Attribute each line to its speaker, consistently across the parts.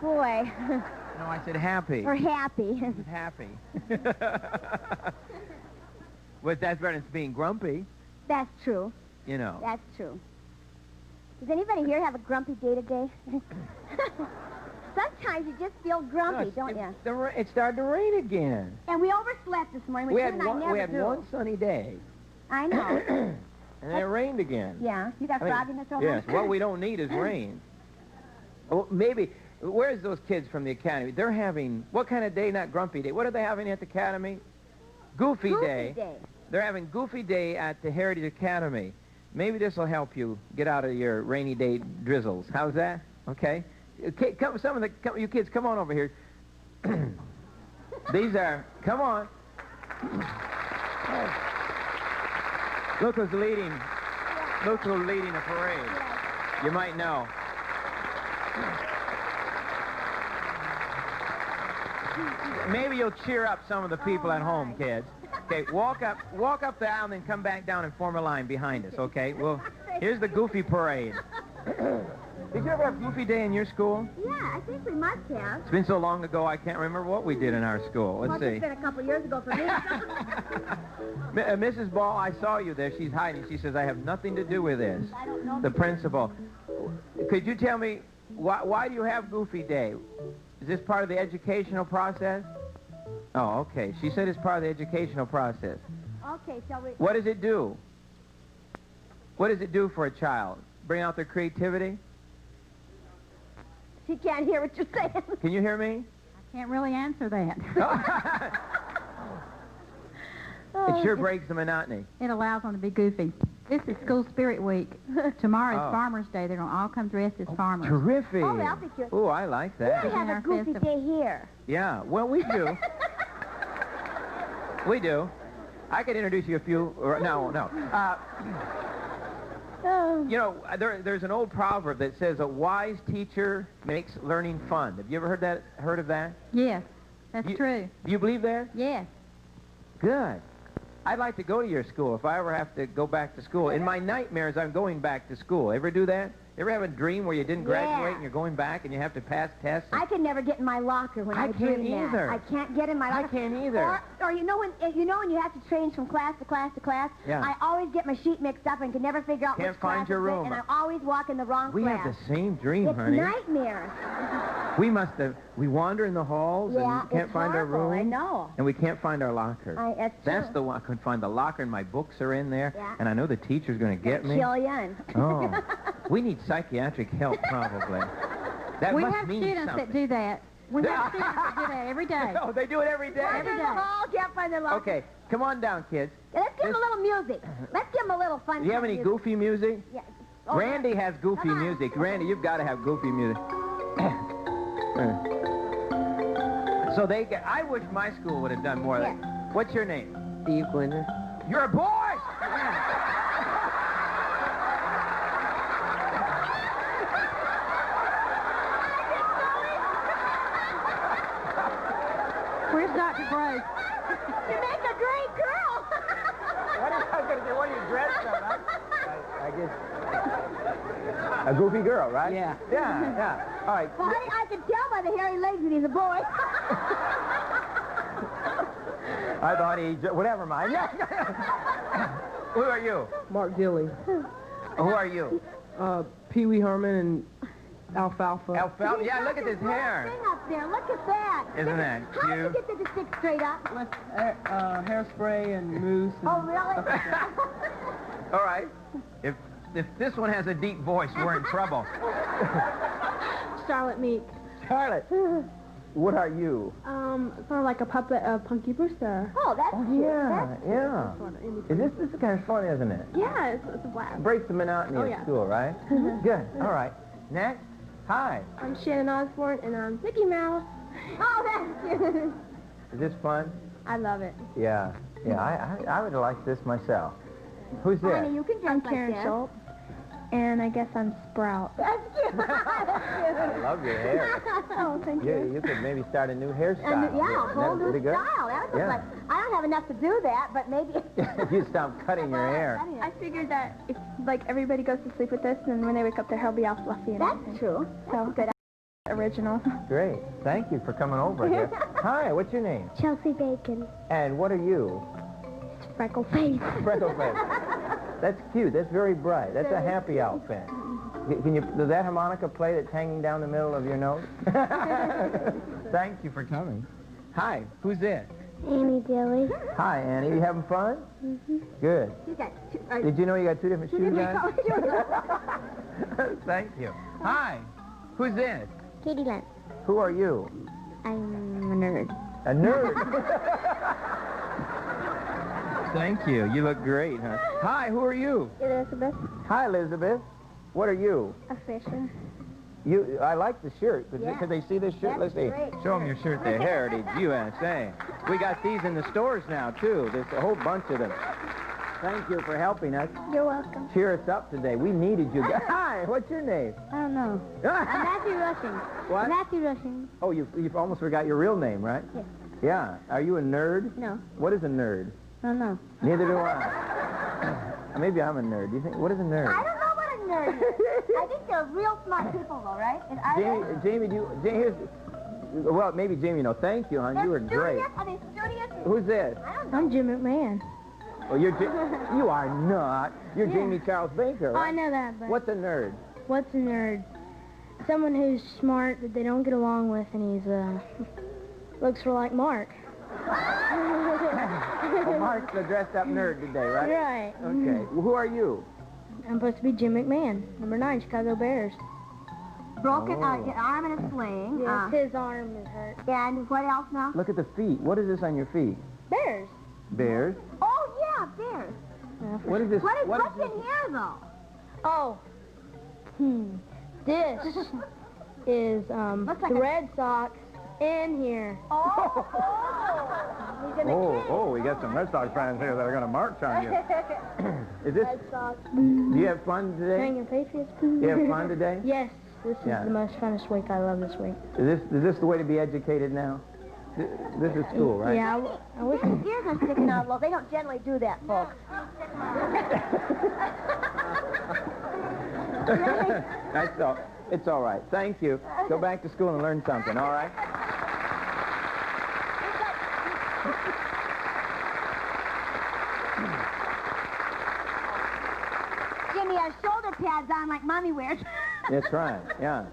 Speaker 1: boy.
Speaker 2: No, I said happy.
Speaker 1: Or happy.
Speaker 2: Happy. Well, that's better than being grumpy,
Speaker 1: That's true.
Speaker 2: you know.
Speaker 1: That's true. Does anybody here have a grumpy day today? Sometimes you just feel grumpy, don't you?
Speaker 2: It started to rain again.
Speaker 1: And we overslept this morning, which
Speaker 2: We
Speaker 1: you
Speaker 2: had
Speaker 1: and I never
Speaker 2: we had
Speaker 1: do.
Speaker 2: one sunny day,
Speaker 1: I know.
Speaker 2: and then it rained again.
Speaker 1: Yeah. You got
Speaker 2: I mean,
Speaker 1: frog in the throat?
Speaker 2: Yes. What we don't need is rain. Oh, maybe. Where's those kids from the academy? They're having what kind of day? Not grumpy day. What are they having at the academy? Goofy Day.
Speaker 1: Day.
Speaker 2: They're having Goofy Day at the Heritage Academy. Maybe this will help you get out of your rainy day drizzles. How's that? Okay. Okay, you kids, come on over here. These are, come on. Look who's leading. Look who's leading the parade. You might know. Maybe you'll cheer up some of the people at home, kids. Okay, walk up the aisle and then come back down and form a line behind us, okay? Well, here's the Goofy Parade. Did you ever have Goofy Day in your school?
Speaker 1: Yeah, I think we must have.
Speaker 2: It's been so long ago, I can't remember what we did in our school. Let's see.
Speaker 1: It's been a couple of years ago for me.
Speaker 2: Mrs. Ball, I saw you there. She's hiding. She says, I have nothing to do with this.
Speaker 1: I don't know.
Speaker 2: The principal. Could you tell me, why do you have Goofy Day? Is this part of the educational process? Oh, okay. She said it's part of the educational process.
Speaker 1: Okay, shall we?
Speaker 2: What does it do? What does it do for a child? Bring out their creativity?
Speaker 1: She can't hear what you're saying.
Speaker 2: Can you hear me?
Speaker 3: I can't really answer that.
Speaker 2: It sure breaks the monotony.
Speaker 3: It allows them to be goofy. This is School Spirit Week. Tomorrow is Farmers Day. They're going to all come dressed as farmers.
Speaker 2: Terrific.
Speaker 1: Oh, that'll be cute.
Speaker 2: Oh, I like that.
Speaker 1: We have a Goofy Day here.
Speaker 2: Yeah, well, we do. We do. I could introduce you a few. No. You know, there's an old proverb that says a wise teacher makes learning fun. Have you ever heard of that?
Speaker 3: Yes, that's true.
Speaker 2: Do you believe that?
Speaker 3: Yes.
Speaker 2: Good. I'd like to go to your school if I ever have to go back to school. In my nightmares, I'm going back to school. Ever do that? Ever have a dream where you didn't graduate and you're going back and you have to pass tests?
Speaker 1: I could never get in my locker when I dream that.
Speaker 2: either.
Speaker 1: I can't get in my locker.
Speaker 2: I can't either.
Speaker 1: Or you know when you have to change from class to class to class?
Speaker 2: Yeah.
Speaker 1: I always get my sheet mixed up and can never figure out
Speaker 2: Can't
Speaker 1: which class
Speaker 2: find your
Speaker 1: it's in,
Speaker 2: room.
Speaker 1: and I always walk in the wrong
Speaker 2: We
Speaker 1: class.
Speaker 2: have the same dream,
Speaker 1: It's
Speaker 2: honey.
Speaker 1: nightmares.
Speaker 2: We wander in the halls
Speaker 1: Yeah,
Speaker 2: and can't
Speaker 1: it's
Speaker 2: find our
Speaker 1: horrible,
Speaker 2: room.
Speaker 1: I know.
Speaker 2: And we can't find our locker.
Speaker 1: That's true.
Speaker 2: the one. I couldn't find the locker and my books are in there.
Speaker 1: Yeah.
Speaker 2: And I know the teacher's going to get me.
Speaker 1: Kill you.
Speaker 2: Oh, we need psychiatric help probably. That
Speaker 3: We
Speaker 2: must
Speaker 3: have
Speaker 2: mean
Speaker 3: students
Speaker 2: something.
Speaker 3: that do that. We have students that do that every day.
Speaker 2: Oh, they do it every day?
Speaker 1: Walk in the hall, can't find their locker.
Speaker 2: Okay, come on down, kids.
Speaker 1: Yeah, let's give them a little music. Let's give them a little fun.
Speaker 2: Do you have any goofy music?
Speaker 1: Yeah. Oh,
Speaker 2: Randy has goofy
Speaker 1: Come on.
Speaker 2: music. Randy, you've got to have goofy music. So I wish my school would have done more of that. What's your name?
Speaker 4: Steve Winter.
Speaker 2: You're a boy!
Speaker 3: Where's Dr. Gross?
Speaker 1: You make a great girl.
Speaker 2: What are you going to do? What are you dressed up? I guess a goofy girl, right?
Speaker 4: Yeah.
Speaker 2: Yeah. All right.
Speaker 1: Well, honey, I can tell by the hairy legs that he's a boy.
Speaker 2: I thought whatever, mind. Who are you?
Speaker 4: Mark Dilly.
Speaker 2: Who are you?
Speaker 4: Pee Wee Herman and Alfalfa.
Speaker 2: Alfalfa? Yeah, look at this hair.
Speaker 1: Thing up there. Look at that.
Speaker 2: Isn't that
Speaker 1: How did you
Speaker 2: cute?
Speaker 1: get the stick straight up?
Speaker 4: With hairspray and mousse.
Speaker 1: Oh, really?
Speaker 2: All right. If this one has a deep voice, we're in trouble.
Speaker 5: Charlotte Meek.
Speaker 2: Charlotte, what are you?
Speaker 5: Sort of like a puppet of Punky Brewster.
Speaker 1: Oh, that's cute.
Speaker 2: Yeah. This is kind of fun, isn't it?
Speaker 5: Yeah, it's a blast.
Speaker 2: Breaks the monotony of
Speaker 5: yeah.
Speaker 2: school, right? Good. All right. Next. Hi.
Speaker 5: I'm Shannon Osborne, and I'm Mickey Mouse.
Speaker 1: Oh, that's cute.
Speaker 2: Is this fun?
Speaker 5: I love it.
Speaker 2: Yeah. I would like this myself. Who's this?
Speaker 1: Honey, you can dress
Speaker 5: I'm
Speaker 1: like
Speaker 5: Karen
Speaker 1: this.
Speaker 5: Schultz, and I guess I'm Sprout.
Speaker 1: That's cute.
Speaker 2: I love your hair.
Speaker 5: Oh, thank you.
Speaker 2: You could maybe start a new hairstyle.
Speaker 1: And, yeah, a whole new
Speaker 2: That'd be good.
Speaker 1: style. That would look
Speaker 2: Yeah.
Speaker 1: like, I don't have enough to do that, but maybe.
Speaker 2: You stop cutting your hair.
Speaker 5: I figured that if, like, everybody goes to sleep with this, and when they wake up, their hair will be all fluffy and
Speaker 1: That's
Speaker 5: everything.
Speaker 1: true.
Speaker 5: So,
Speaker 1: That's good.
Speaker 5: Original.
Speaker 2: Great. Thank you for coming over here. Hi, what's your name?
Speaker 1: Chelsea Bacon.
Speaker 2: And what are you?
Speaker 1: Freckle face.
Speaker 2: Freckle face. That's cute. That's very bright. That's a happy outfit. Can you, does that harmonica play that's hanging down the middle of your nose? Thank you for coming. Hi, who's this?
Speaker 1: Annie Dilly.
Speaker 2: Hi, Annie. You having fun?
Speaker 1: Mm-hmm.
Speaker 2: Good.
Speaker 1: You got
Speaker 2: Did you know you got two different shoes on? Thank you. Hi, who's this?
Speaker 1: Katie Lent.
Speaker 2: Who are you?
Speaker 1: I'm a nerd.
Speaker 2: A nerd. Thank you. You look great, huh? Hi, who are you?
Speaker 1: Elizabeth.
Speaker 2: Hi, Elizabeth. What are you?
Speaker 1: A fisher.
Speaker 2: I like the shirt. Could they see this shirt?
Speaker 1: That's
Speaker 2: Let's see.
Speaker 1: great.
Speaker 2: Show them your shirt there. Heritage USA. We got these in the stores now, too. There's a whole bunch of them. Thank you for helping us.
Speaker 1: You're welcome.
Speaker 2: Cheer us up today. We needed you guys. Hi, what's your name?
Speaker 1: I don't know. Matthew Rushing.
Speaker 2: What?
Speaker 1: Matthew Rushing.
Speaker 2: Oh, you've almost forgot your real name, right?
Speaker 1: Yes.
Speaker 2: Yeah. Are you a nerd?
Speaker 1: No.
Speaker 2: What is a nerd?
Speaker 1: I don't know.
Speaker 2: Neither do I. Maybe I'm a nerd. Do you think? What is a nerd?
Speaker 1: I don't know what a nerd is. I think they're real smart people, though, right? And are
Speaker 2: Jamie, well, maybe Jamie, no. Thank you, hon. You were great.
Speaker 1: Are they studious?
Speaker 2: Who's this?
Speaker 1: I don't know.
Speaker 5: I'm Jim McMahon.
Speaker 2: Oh, you are not. You're Jamie Charles Baker,
Speaker 5: Oh, I
Speaker 2: right?
Speaker 5: know that, but
Speaker 2: What's a nerd?
Speaker 5: what's a nerd? Someone who's smart that they don't get along with, and he's, looks for like Mark.
Speaker 2: Well, Mark's the dressed-up nerd today, right?
Speaker 5: Right.
Speaker 2: Okay. Well, who are you?
Speaker 5: I'm supposed to be Jim McMahon, number 9, Chicago Bears.
Speaker 1: Broken arm in a sling.
Speaker 5: Yes, his arm is hurt.
Speaker 1: And what else now?
Speaker 2: Look at the feet. What is this on your feet?
Speaker 5: Bears.
Speaker 2: Bears?
Speaker 1: Oh, yeah, bears.
Speaker 2: What is this?
Speaker 1: What's in here, though?
Speaker 5: Oh. This is,
Speaker 1: Looks like
Speaker 5: the
Speaker 1: a-
Speaker 5: Red Sox in here.
Speaker 1: Oh. He's in the
Speaker 2: We got some Red Sox fans here that are going to march on you. Is this?
Speaker 5: Red Sox.
Speaker 2: Do you have fun today?
Speaker 5: Hanging Patriots.
Speaker 2: Do you have fun today?
Speaker 5: Yes. This is
Speaker 2: Yeah.
Speaker 5: the most funnest week. I love this week.
Speaker 2: Is this the way to be educated now? This is school, right?
Speaker 5: Yeah, I wish.
Speaker 1: His ears are sticking out low. They don't generally do that, folks.
Speaker 2: That's all. It's all right. Thank you. Go back to school and learn something, all right?
Speaker 1: Jimmy has shoulder pads on like Mommy wears.
Speaker 2: That's right, yeah.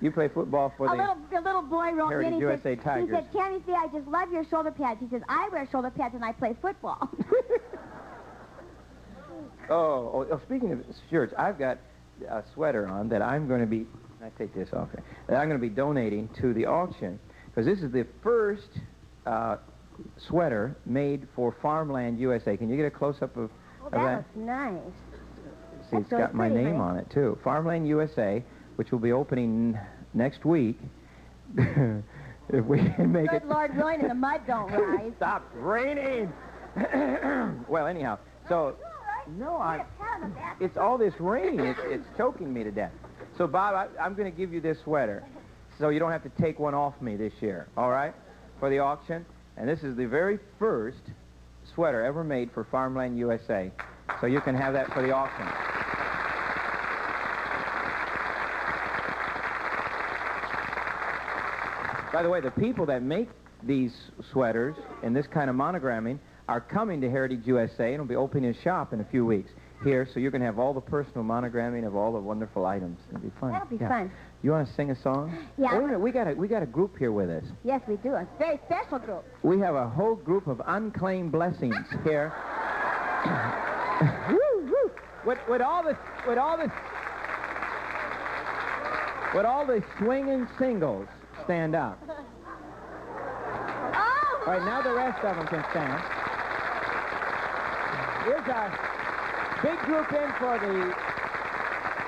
Speaker 2: You play football for
Speaker 1: A
Speaker 2: the...
Speaker 1: little boy wrote me
Speaker 2: Heritage
Speaker 1: and he
Speaker 2: USA
Speaker 1: said,
Speaker 2: Tigers.
Speaker 1: He said, Tammy, see, I just love your shoulder pads. He says, I wear shoulder pads when I play football.
Speaker 2: Speaking of shirts, I've got a sweater on that I'm going to be... I take this off here. That I'm going to be donating to the auction because this is the first sweater made for Farmland USA. Can you get a close-up of
Speaker 1: That
Speaker 2: that?
Speaker 1: looks nice.
Speaker 2: See, it's got my name on it, too. Farmland USA, which will be opening next week. If we can make it...
Speaker 1: Good Lord willing and the mud don't rise.
Speaker 2: Stop raining! Well, anyhow, so... No, it's all this rain. It's choking me to death. So, Bob, I'm going to give you this sweater so you don't have to take one off me this year, all right, for the auction. And this is the very first sweater ever made for Farmland USA. So you can have that for the auction. By the way, the people that make these sweaters and this kind of monogramming are coming to Heritage USA, and will be opening a shop in a few weeks here, so you're going to have all the personal monogramming of all the wonderful items. It'll be fun.
Speaker 1: That'll be fun.
Speaker 2: You want to sing a song?
Speaker 1: Yeah.
Speaker 2: Wait a minute, we got a group here with us.
Speaker 1: Yes, we do. A very special group.
Speaker 2: We have a whole group of unclaimed blessings here. Woo, woo. With all the swinging singles stand up.
Speaker 1: Oh!
Speaker 2: All right, now the rest of them can stand. Here's our big group in for the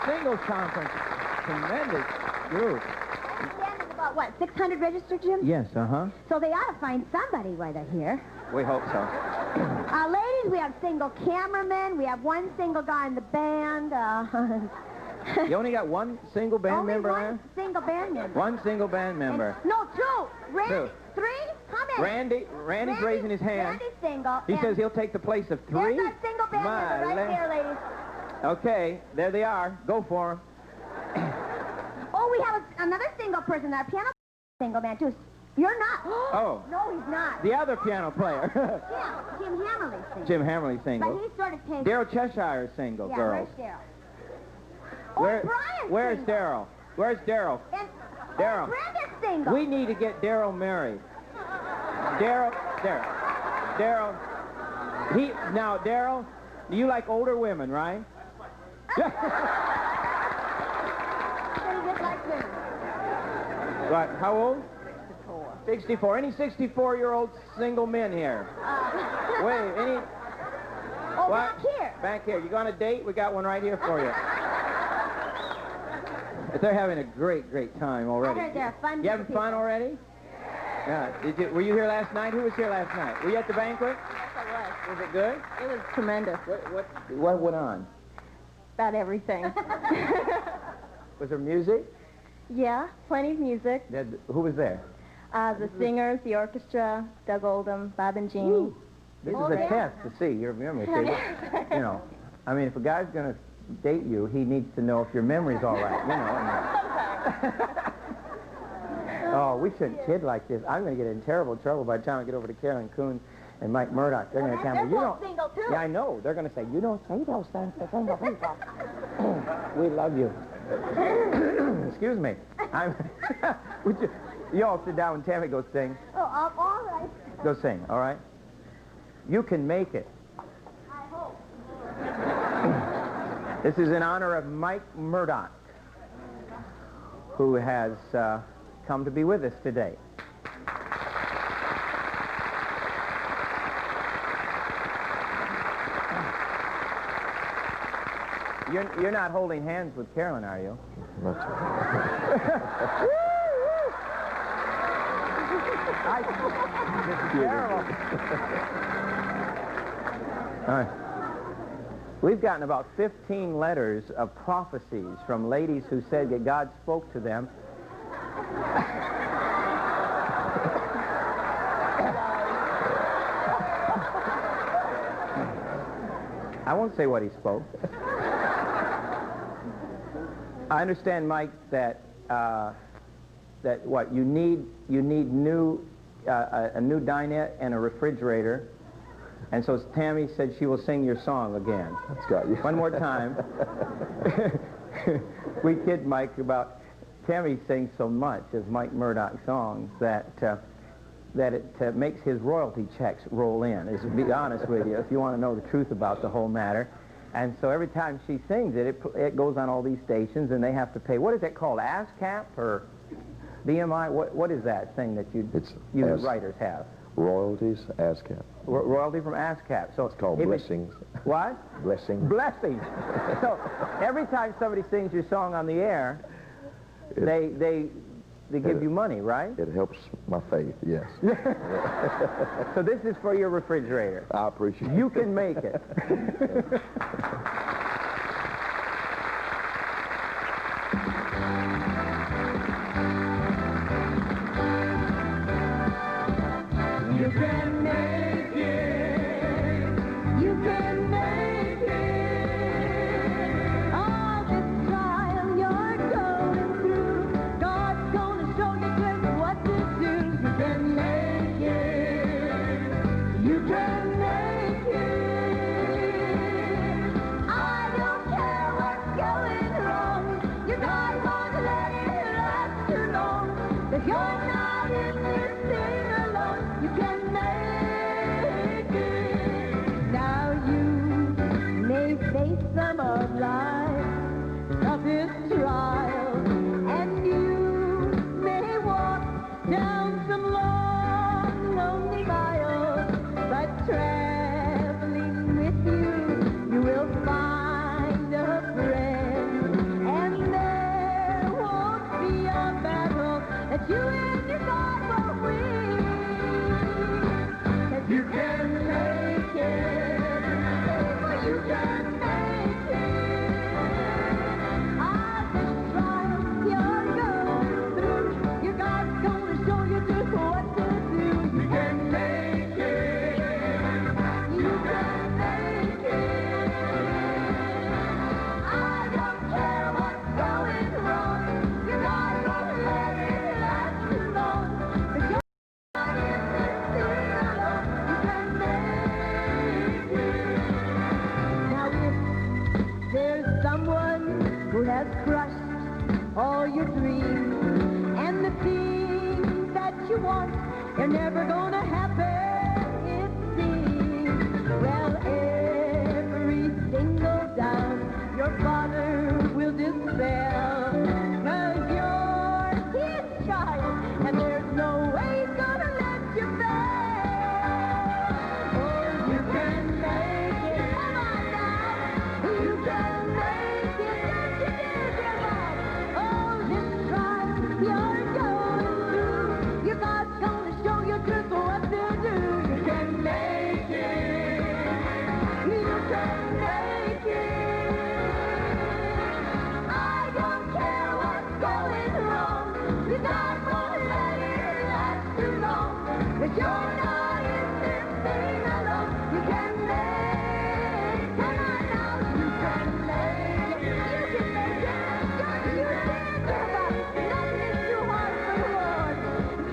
Speaker 2: singles conference. Tremendous group.
Speaker 1: There's about, what, 600 registered, Jim?
Speaker 2: Yes, uh-huh.
Speaker 1: So they ought to find somebody while they're here.
Speaker 2: We hope so.
Speaker 1: Ladies, we have single cameramen. We have one single guy in the band.
Speaker 2: You only got one single band
Speaker 1: only
Speaker 2: member
Speaker 1: one
Speaker 2: there?
Speaker 1: single band member.
Speaker 2: One single band member.
Speaker 1: No, two.
Speaker 2: Two.
Speaker 1: 3? How many?
Speaker 2: Randy's raising his hand.
Speaker 1: Randy's single.
Speaker 2: He
Speaker 1: and
Speaker 2: says he'll take the place of 3.
Speaker 1: There's our single band member right there, ladies.
Speaker 2: Okay, there they are. Go for them.
Speaker 1: Oh, we have another single person, our piano single man, too. You're not.
Speaker 2: Oh.
Speaker 1: No, he's not.
Speaker 2: The other piano player.
Speaker 1: Jim Hammerly single.
Speaker 2: Jim Hammerly
Speaker 1: But
Speaker 2: single.
Speaker 1: he sort of takes...
Speaker 2: Daryl Cheshire is single,
Speaker 1: yeah,
Speaker 2: girls.
Speaker 1: where's Daryl?
Speaker 2: Where's
Speaker 1: single.
Speaker 2: Daryl? Where's Daryl?
Speaker 1: And
Speaker 2: Daryl.
Speaker 1: Brenda's single.
Speaker 2: We need to get Daryl married. Daryl. Now, Daryl, you like older women, right?
Speaker 1: Then he gets like women.
Speaker 2: Right, how old? 64. Any 64-year-old single men here? Wait, any...
Speaker 1: Oh,
Speaker 2: What?
Speaker 1: back here.
Speaker 2: Back here. You go on a date? We got one right here for you. They're having a great, great time already.
Speaker 1: I heard they're fun
Speaker 2: You having
Speaker 1: people.
Speaker 2: fun already? Yeah. Were you here last night? Who was here last night? Were you at the banquet?
Speaker 6: Yes, I was.
Speaker 2: Was it good?
Speaker 6: It was tremendous.
Speaker 2: What went on?
Speaker 6: About everything.
Speaker 2: Was there music?
Speaker 6: Yeah, plenty of music.
Speaker 2: Who was there?
Speaker 6: The singers, the orchestra, Doug Oldham, Bob and Jeannie.
Speaker 2: This is a test to see your memory. See, you know, I mean, if a guy's going to date you, he needs to know if your memory's all right, you know. Oh, we shouldn't kid like this. I'm going to get in terrible trouble by the time I get over to Carolyn Coon and Mike Murdock. They're going to tell me, you don't...
Speaker 1: single, too.
Speaker 2: Yeah, I know. They're going to say, you don't say those things to single people. We love you. Excuse me. You all sit down when Tammy goes sing.
Speaker 1: Oh, all right.
Speaker 2: Go sing, all right? You can make it.
Speaker 1: I hope.
Speaker 2: This is in honor of Mike Murdock, who has come to be with us today. You're not holding hands with Carolyn, are you? This is terrible. All right. We've gotten about 15 letters of prophecies from ladies who said that God spoke to them. I won't say what he spoke. I understand, Mike, that what you need new a new dinette and a refrigerator, and so Tammy said she will sing your song again.
Speaker 7: That's got you.
Speaker 2: One more time. We kid Mike about Tammy sings so much of Mike Murdock songs that it makes his royalty checks roll in. To be honest with you, if you want to know the truth about the whole matter. And so every time she sings it goes on all these stations, and they have to pay. What is it called? ASCAP or BMI? What is that thing that you writers have?
Speaker 7: Royalties, ASCAP.
Speaker 2: Royalty from ASCAP. So
Speaker 7: It's called blessings.
Speaker 2: What?
Speaker 7: Blessings.
Speaker 2: Blessings. So every time somebody sings your song on the air, they give you money, right?
Speaker 7: It helps my faith, yes.
Speaker 2: So this is for your refrigerator.
Speaker 7: I appreciate it.
Speaker 2: You can make it.
Speaker 1: You can make it. You can make it. All this trial you're going through, God's gonna show you just what to do. You can make it. You can make it. I don't care what's going wrong. You're not gonna let it last too long. 'Cause you're not in this thing alone. You can make it. Now you may face some of life's toughest trials, and you may walk down some long, lonely miles, but traveling with you, you will find a friend, and there won't be a battle that you and your God won't win. 'Cause you can make it. You can make it. All the trials you're going through, your God's gonna show you just what to do. You can make it. You can make it. I don't care what's going wrong. You're not gonna let it who has crushed all your dreams. And the things that you want, they're never gonna happen, it seems. Well, every single doubt your father will dispel, 'cause you're his child, and there's no way he's gonna let you fail. Oh, you can make it. Come on now. You can make it. Don't you dare give up. Oh, this trial you're going through, your God's gonna show you just what to do. You can make it. You can make it. I don't care what's going wrong. You God won't let it last too long. 'Cause you're not in this thing alone. You can make. Come on now. You can make it. You can make it. Don't you dare give up. Nothing is too hard for the Lord.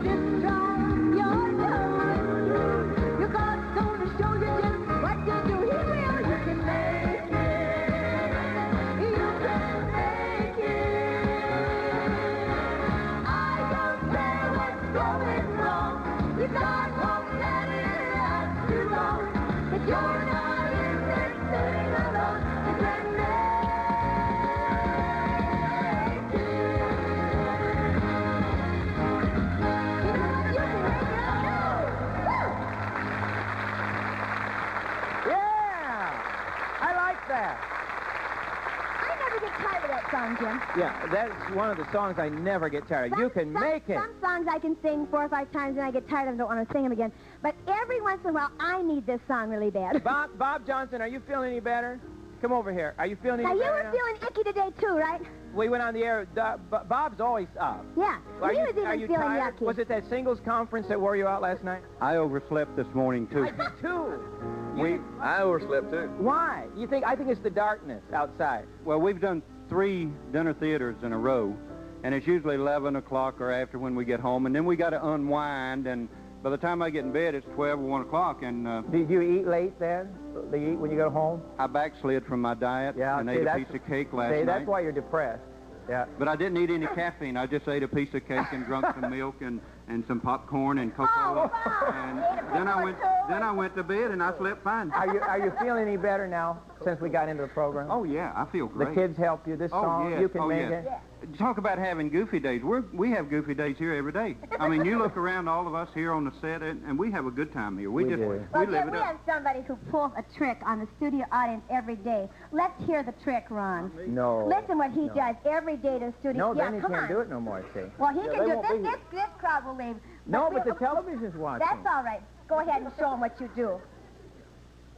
Speaker 1: This trial you're going through, your God's gonna show you just what to do. He will. You can make it. You can make it. I don't care what's going wrong. You God won't let it last too long. 'Cause you're not in this thing alone. You can make it. You can make it.
Speaker 2: Yeah! I like that.
Speaker 6: I never get tired of that song, Jim.
Speaker 2: Yeah, that's one of the songs I never get tired of. You can make it.
Speaker 6: Some songs I can sing 4 or 5 times and I get tired of them, don't want to sing them again. But every once in a while, I need this song really bad.
Speaker 2: Bob Johnson, are you feeling any better? Come over here. Are you feeling
Speaker 6: Now,
Speaker 2: any
Speaker 6: you
Speaker 2: better
Speaker 6: were
Speaker 2: now?
Speaker 6: feeling icky today, too, right?
Speaker 2: We went on the air. Bob's always up.
Speaker 6: Yeah.
Speaker 2: Are
Speaker 6: he
Speaker 2: you,
Speaker 6: was even
Speaker 2: are you
Speaker 6: feeling
Speaker 2: tired?
Speaker 6: yucky.
Speaker 2: Was it that singles conference that wore you out last night?
Speaker 8: I overslept this morning, too.
Speaker 2: I did too.
Speaker 7: I overslept too.
Speaker 2: Why? I think it's the darkness outside.
Speaker 8: Well, we've done 3 dinner theaters in a row, and it's usually 11 o'clock or after when we get home, and then we got to unwind, and by the time I get in bed, it's 12 or 1 o'clock, and
Speaker 2: Did you eat late then? Do you eat when you go home?
Speaker 8: I backslid from my diet and ate a piece of cake last night.
Speaker 2: That's why you're depressed. Yeah.
Speaker 8: But I didn't eat any caffeine. I just ate a piece of cake and drunk some milk and some popcorn and Coca-Cola. And then I went to bed and I slept fine.
Speaker 2: Are you feeling any better now since we got into the program?
Speaker 8: Oh, yeah, I feel
Speaker 2: The
Speaker 8: great.
Speaker 2: kids help you. This song,
Speaker 8: yes.
Speaker 2: you can make
Speaker 8: yes.
Speaker 2: it.
Speaker 8: Talk about having goofy days. We have goofy days here every day. I mean, you look around all of us here on the set, and we have a good time here. We
Speaker 2: do.
Speaker 6: Well,
Speaker 8: live
Speaker 6: Jim,
Speaker 8: it
Speaker 6: we
Speaker 8: up.
Speaker 6: have somebody who pulls a trick on the studio audience every day. Let's hear the trick, Ron.
Speaker 2: No.
Speaker 6: Listen what he does every day to the studio.
Speaker 2: No,
Speaker 6: yeah,
Speaker 2: then he
Speaker 6: come
Speaker 2: can't
Speaker 6: on.
Speaker 2: do it no more, see.
Speaker 6: Well, he
Speaker 2: Yeah,
Speaker 6: can
Speaker 2: they
Speaker 6: do
Speaker 2: won't
Speaker 6: it.
Speaker 2: be
Speaker 6: This crowd will leave.
Speaker 2: No,
Speaker 6: we-
Speaker 2: but the television's watching.
Speaker 6: That's all right. Go ahead and show him what you do.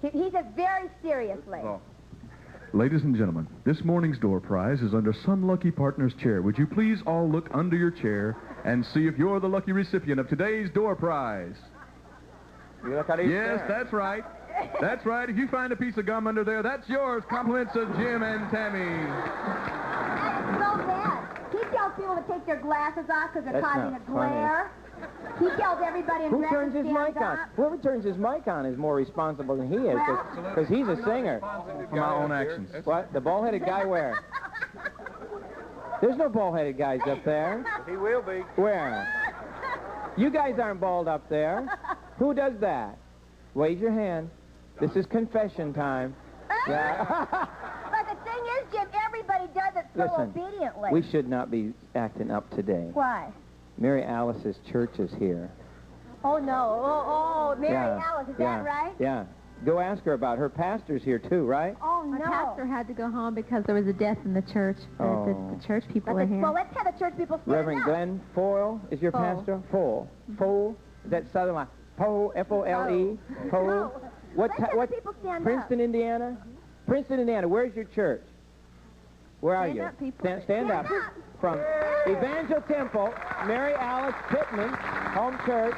Speaker 6: He does very seriously.
Speaker 2: Oh.
Speaker 9: Ladies and gentlemen, this morning's door prize is under some lucky partner's chair. Would you please all look under your chair and see if you're the lucky recipient of today's door prize?
Speaker 2: You look out of your
Speaker 9: Yes,
Speaker 2: chair.
Speaker 9: that's right. That's right. If you find a piece of gum under there, that's yours. Compliments of Jim and Tammy.
Speaker 6: That's so bad. He tells people to take their glasses off because they're
Speaker 2: That's
Speaker 6: causing
Speaker 2: not
Speaker 6: a glare. He tells everybody in
Speaker 2: Who
Speaker 6: red
Speaker 2: turns
Speaker 6: to
Speaker 2: his
Speaker 6: stand
Speaker 2: mic on?
Speaker 6: up.
Speaker 2: Whoever turns his mic on is more responsible than he is, because he's a singer.
Speaker 9: For my own actions.
Speaker 2: What? The bald-headed guy where? There's no bald-headed guys up there.
Speaker 8: He will be.
Speaker 2: Where? You guys aren't bald up there. Who does that? Wave your hand. This is confession time. Yeah.
Speaker 6: But the thing is, Jim, everybody does it so
Speaker 2: Listen,
Speaker 6: obediently.
Speaker 2: we should not be acting up today.
Speaker 6: Why?
Speaker 2: Mary Alice's church is here.
Speaker 6: Oh, no. Oh, Mary
Speaker 2: Yeah,
Speaker 6: Alice, is
Speaker 2: yeah,
Speaker 6: that right?
Speaker 2: Yeah. Go ask her about her pastor's here too, right?
Speaker 6: Oh, no.
Speaker 3: Our pastor had to go home because there was a death in the church.
Speaker 2: Oh.
Speaker 3: The church people
Speaker 6: But
Speaker 3: are here.
Speaker 6: well, let's have the church people stand
Speaker 2: Reverend
Speaker 6: up.
Speaker 2: Glenn Foyle is your
Speaker 3: Foyle.
Speaker 2: pastor? Foyle. Foyle? Is that Southern line? Foyle, F-O-L-E? Foyle?
Speaker 6: No.
Speaker 2: What,
Speaker 6: Let's have
Speaker 2: what,
Speaker 6: the people stand
Speaker 2: Princeton, Indiana? Princeton, Indiana. Where's your church? Where are
Speaker 3: Stand
Speaker 2: you?
Speaker 3: up, people.
Speaker 2: Stand up.
Speaker 6: Stand up.
Speaker 2: From Evangel Temple, Mary Alice Pittman, home church.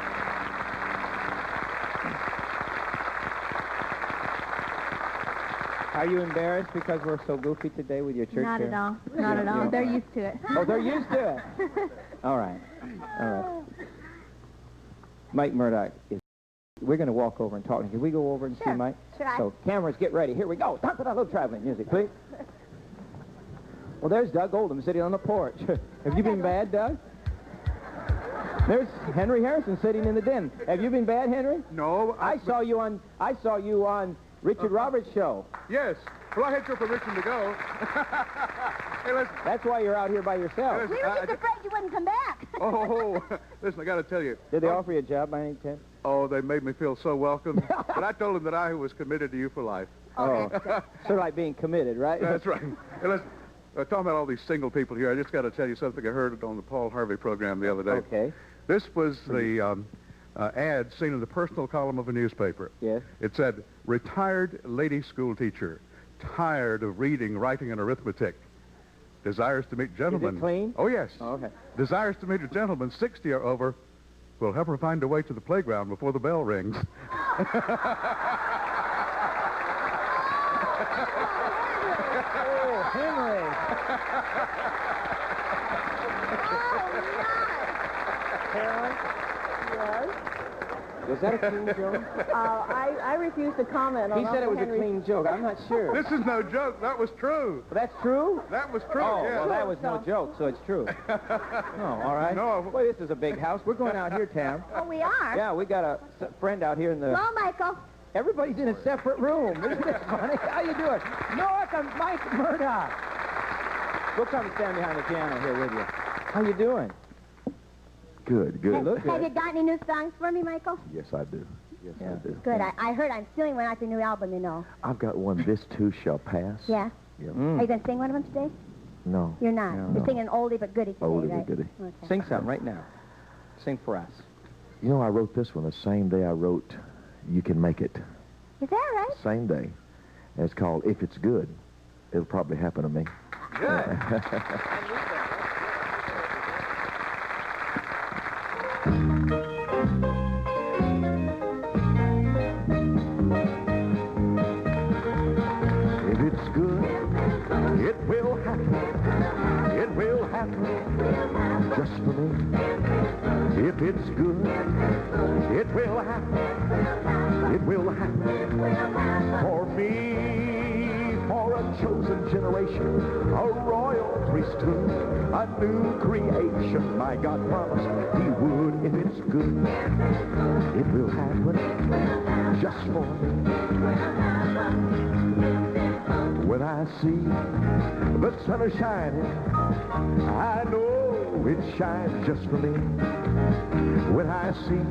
Speaker 2: Are you embarrassed because we're so goofy today with your church
Speaker 3: Not
Speaker 2: here?
Speaker 3: at all. Not at all. They're used to it.
Speaker 2: Oh, they're used to it. All right. All right. Mike Murdock is... We're going to walk over and talk. Can we go over and see
Speaker 6: Sure.
Speaker 2: Mike?
Speaker 6: Sure.
Speaker 2: So, cameras, get ready. Here we go. Time for that little traveling music, please. Well, there's Doug Oldham sitting on the porch. Have you been bad, Doug? There's Henry Harrison sitting in the den. Have you been bad, Henry?
Speaker 9: No.
Speaker 2: I saw you on Richard Roberts' show.
Speaker 9: Yes. Well, I had your permission to go. Hey, listen.
Speaker 2: That's why you're out here by yourself.
Speaker 6: We were just afraid you wouldn't come back.
Speaker 9: Oh, listen, I got to tell you.
Speaker 2: Did they offer you a job by any chance?
Speaker 9: Oh, they made me feel so welcome. But I told them that I was committed to you for life.
Speaker 2: Oh, sort of like being committed, right?
Speaker 9: That's right. Hey, listen, talking about all these single people here, I just got to tell you something I heard on the Paul Harvey program the other day.
Speaker 2: Okay.
Speaker 9: This was the ad seen in the personal column of a newspaper.
Speaker 2: Yes.
Speaker 9: It said, retired lady school teacher, tired of reading, writing, and arithmetic. Desires to meet gentlemen.
Speaker 2: Is it clean?
Speaker 9: Oh, yes.
Speaker 2: Oh, okay.
Speaker 9: Desires to meet a gentleman 60 or over will help her find a way to the playground before the bell rings.
Speaker 2: Oh, Henry. Carolyn? Was that a clean joke?
Speaker 4: I refuse to comment on
Speaker 2: He said it was a clean joke. I'm not sure.
Speaker 9: This is no joke. That was true.
Speaker 2: That's true?
Speaker 9: That was true,
Speaker 2: Oh,
Speaker 9: yeah.
Speaker 2: well, that was no joke, so it's true. Oh, all right.
Speaker 9: No.
Speaker 2: Boy, this is a big house. We're going out here, Tam.
Speaker 6: Oh, we are?
Speaker 2: Yeah, we got a friend out here in the...
Speaker 6: Hello, Michael.
Speaker 2: Everybody's in a separate room. Isn't this funny? How you doing? North and Mike Murdock. We'll come stand behind the piano here with you. How you doing?
Speaker 10: Good, good.
Speaker 2: Look
Speaker 6: Have you
Speaker 2: good.
Speaker 6: got any new songs for me, Michael?
Speaker 10: Yes, I do. Yes,
Speaker 2: Yeah.
Speaker 10: I do.
Speaker 6: Good. I heard I'm stealing one off your new album, you know.
Speaker 10: I've got one, This Too Shall Pass.
Speaker 6: Yeah?
Speaker 10: Yeah.
Speaker 6: Are you going to sing one of them today?
Speaker 10: No.
Speaker 6: You're not.
Speaker 10: No.
Speaker 6: You're singing an oldie but goodie today,
Speaker 10: Oldie but
Speaker 6: right?
Speaker 10: goodie.
Speaker 6: Okay.
Speaker 2: Sing something right now. Sing for us.
Speaker 10: You know, I wrote this one the same day I wrote You Can Make It.
Speaker 6: Is that right?
Speaker 10: Same day. And it's called If It's Good. It'll probably happen to me. If it's good, it will happen. It will happen just for me. If it's good, it will happen. It will happen for me. For a chosen generation, a royal priesthood, a new creation. My God promised he would. If it's good, it will happen just for me. When I see the sun is shining, I know it shines just for me. When I see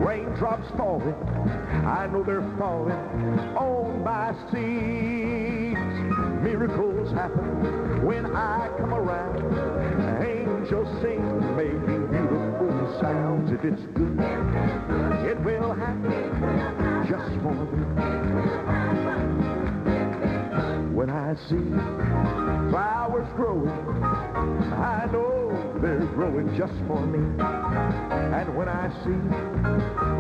Speaker 10: raindrops falling, I know they're falling on my seeds. Miracles happen when I come around. Angels sing, making beautiful sounds. If it's good, it will happen just for me. When I see flowers growing, I know they're growing just for me. And when I see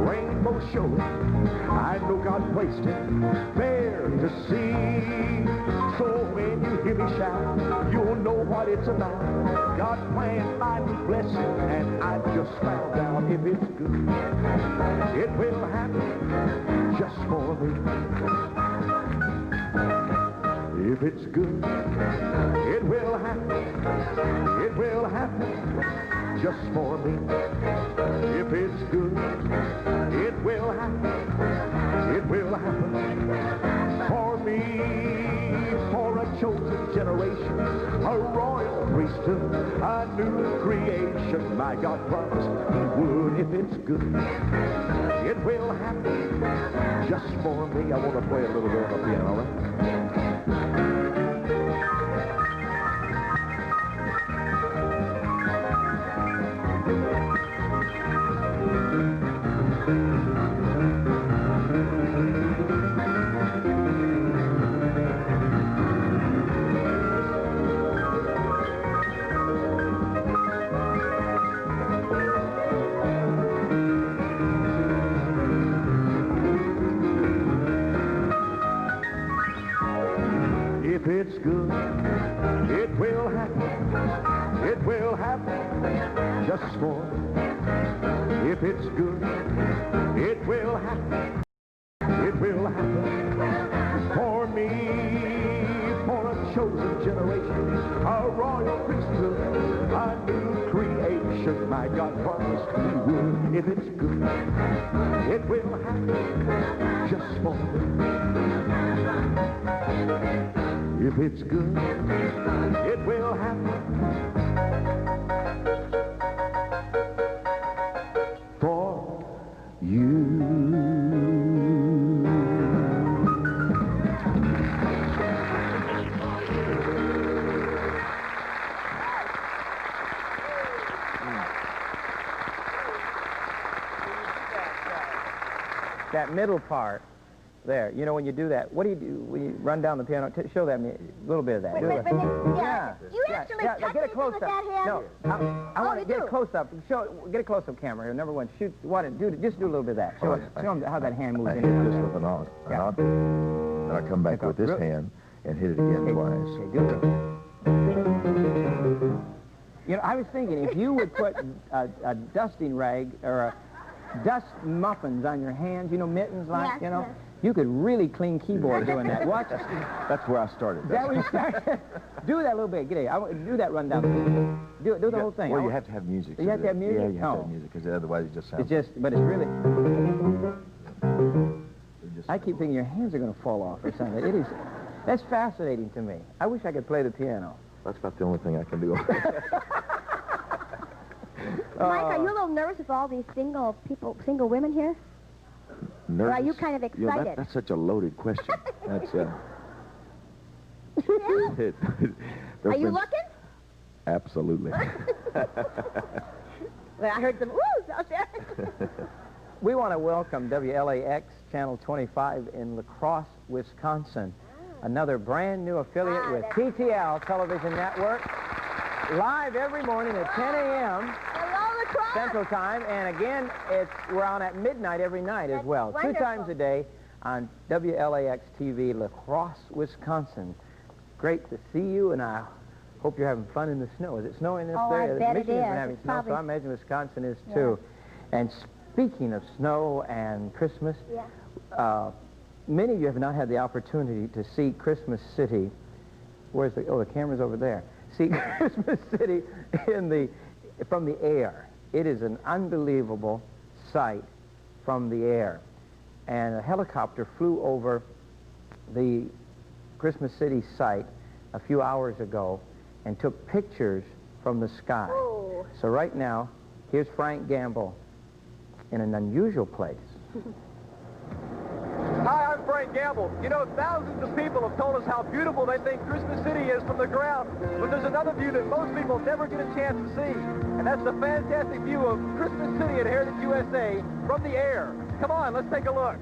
Speaker 10: rainbows showing, I know God placed it there to see. So when you hear me shout, you'll know what it's about. God planned my new blessing, and I just found out. If it's good, it will happen just for me. If it's good, it will happen. It will happen just for me. If it's good, it will happen. It will happen for me. For a chosen generation, a royal priesthood, a new creation. My God promised he would. If it's good, it will happen just for me. I want to play a little bit on the piano, all right? If it's good, it will happen. It will happen just for me. If it's good, it will happen. It will happen for me. For a chosen generation, a royal priesthood, a new creation. My God promised He would. If it's good, it will happen just for me. If it's good, it will happen for you.
Speaker 2: That middle part there, you know, when you do that, what do you do when you run down the piano? Show that me a little bit of that.
Speaker 6: Wait,
Speaker 2: Do
Speaker 6: wait,
Speaker 2: it.
Speaker 6: wait, you
Speaker 2: Yeah.
Speaker 6: actually
Speaker 2: Yeah,
Speaker 6: touch
Speaker 2: get a
Speaker 6: anything
Speaker 2: close
Speaker 6: with
Speaker 2: up.
Speaker 6: that hand?
Speaker 2: No, I want to
Speaker 6: you
Speaker 2: get
Speaker 6: do?
Speaker 2: a close up. Get a close up camera here. Number one, shoot. Just do a little bit of that. Show them how that hand moves
Speaker 11: I
Speaker 2: in.
Speaker 11: hit
Speaker 2: and
Speaker 11: this
Speaker 2: out.
Speaker 11: with an odd,
Speaker 2: Yeah.
Speaker 11: and I come back with this hand and hit it again twice.
Speaker 2: Okay, do it. You know, I was thinking if you would put a dusting rag or a dust muffins on your hands, you know, mittens like,
Speaker 6: Yes,
Speaker 2: you know,
Speaker 6: yes.
Speaker 2: you could really clean keyboard doing that. Watch. Is
Speaker 11: That's where I started.
Speaker 2: that where you started? Do that a little bit. Get it. Do that rundown. Do the whole thing.
Speaker 11: Well, you have to have music.
Speaker 2: You have to have music?
Speaker 11: Yeah, you have to
Speaker 2: Oh.
Speaker 11: have music, because otherwise it just sounds...
Speaker 2: It's just, but it's really. I keep thinking your hands are going to fall off or something. It is. That's fascinating to me. I wish I could play the piano.
Speaker 11: That's about the only thing I can do.
Speaker 6: Mike, are you a little nervous with all these single women here?
Speaker 11: Nervous?
Speaker 6: Or are you kind of
Speaker 11: You know,
Speaker 6: excited?
Speaker 11: that's such a loaded question. That's,
Speaker 6: Yeah? Are you looking?
Speaker 11: Absolutely.
Speaker 6: Well, I heard some oohs out there.
Speaker 2: We want to welcome WLAX Channel 25 in La Crosse, Wisconsin. Another brand new affiliate with PTL Television Network. Live every morning at 10 a.m.
Speaker 6: Hello, La Crosse.
Speaker 2: Central Time. And again, we're on at midnight every night as
Speaker 6: That's
Speaker 2: well.
Speaker 6: wonderful.
Speaker 2: 2 times a day on WLAX TV, La Crosse, Wisconsin. Great to see you, and I hope you're having fun in the snow. Is it snowing up
Speaker 6: Oh,
Speaker 2: there?
Speaker 6: I bet it
Speaker 2: Michigan's
Speaker 6: is.
Speaker 2: been having
Speaker 6: It's
Speaker 2: snow,
Speaker 6: probably-
Speaker 2: so I imagine Wisconsin is too. And speaking of snow and Christmas,
Speaker 6: Yeah.
Speaker 2: many of you have not had the opportunity to see Christmas City. Where's the camera's over there. See Christmas City from the air. It is an unbelievable sight from the air. And a helicopter flew over the Christmas City site a few hours ago and took pictures from the sky.
Speaker 6: Oh.
Speaker 2: So right now, here's Frank Gamble in an unusual place.
Speaker 12: Hi, I'm Frank Gamble. You know, thousands of people have told us how beautiful they think Christmas City is from the ground, but there's another view that most people never get a chance to see, and that's the fantastic view of Christmas City at Heritage USA from the air. Come on, let's take a look.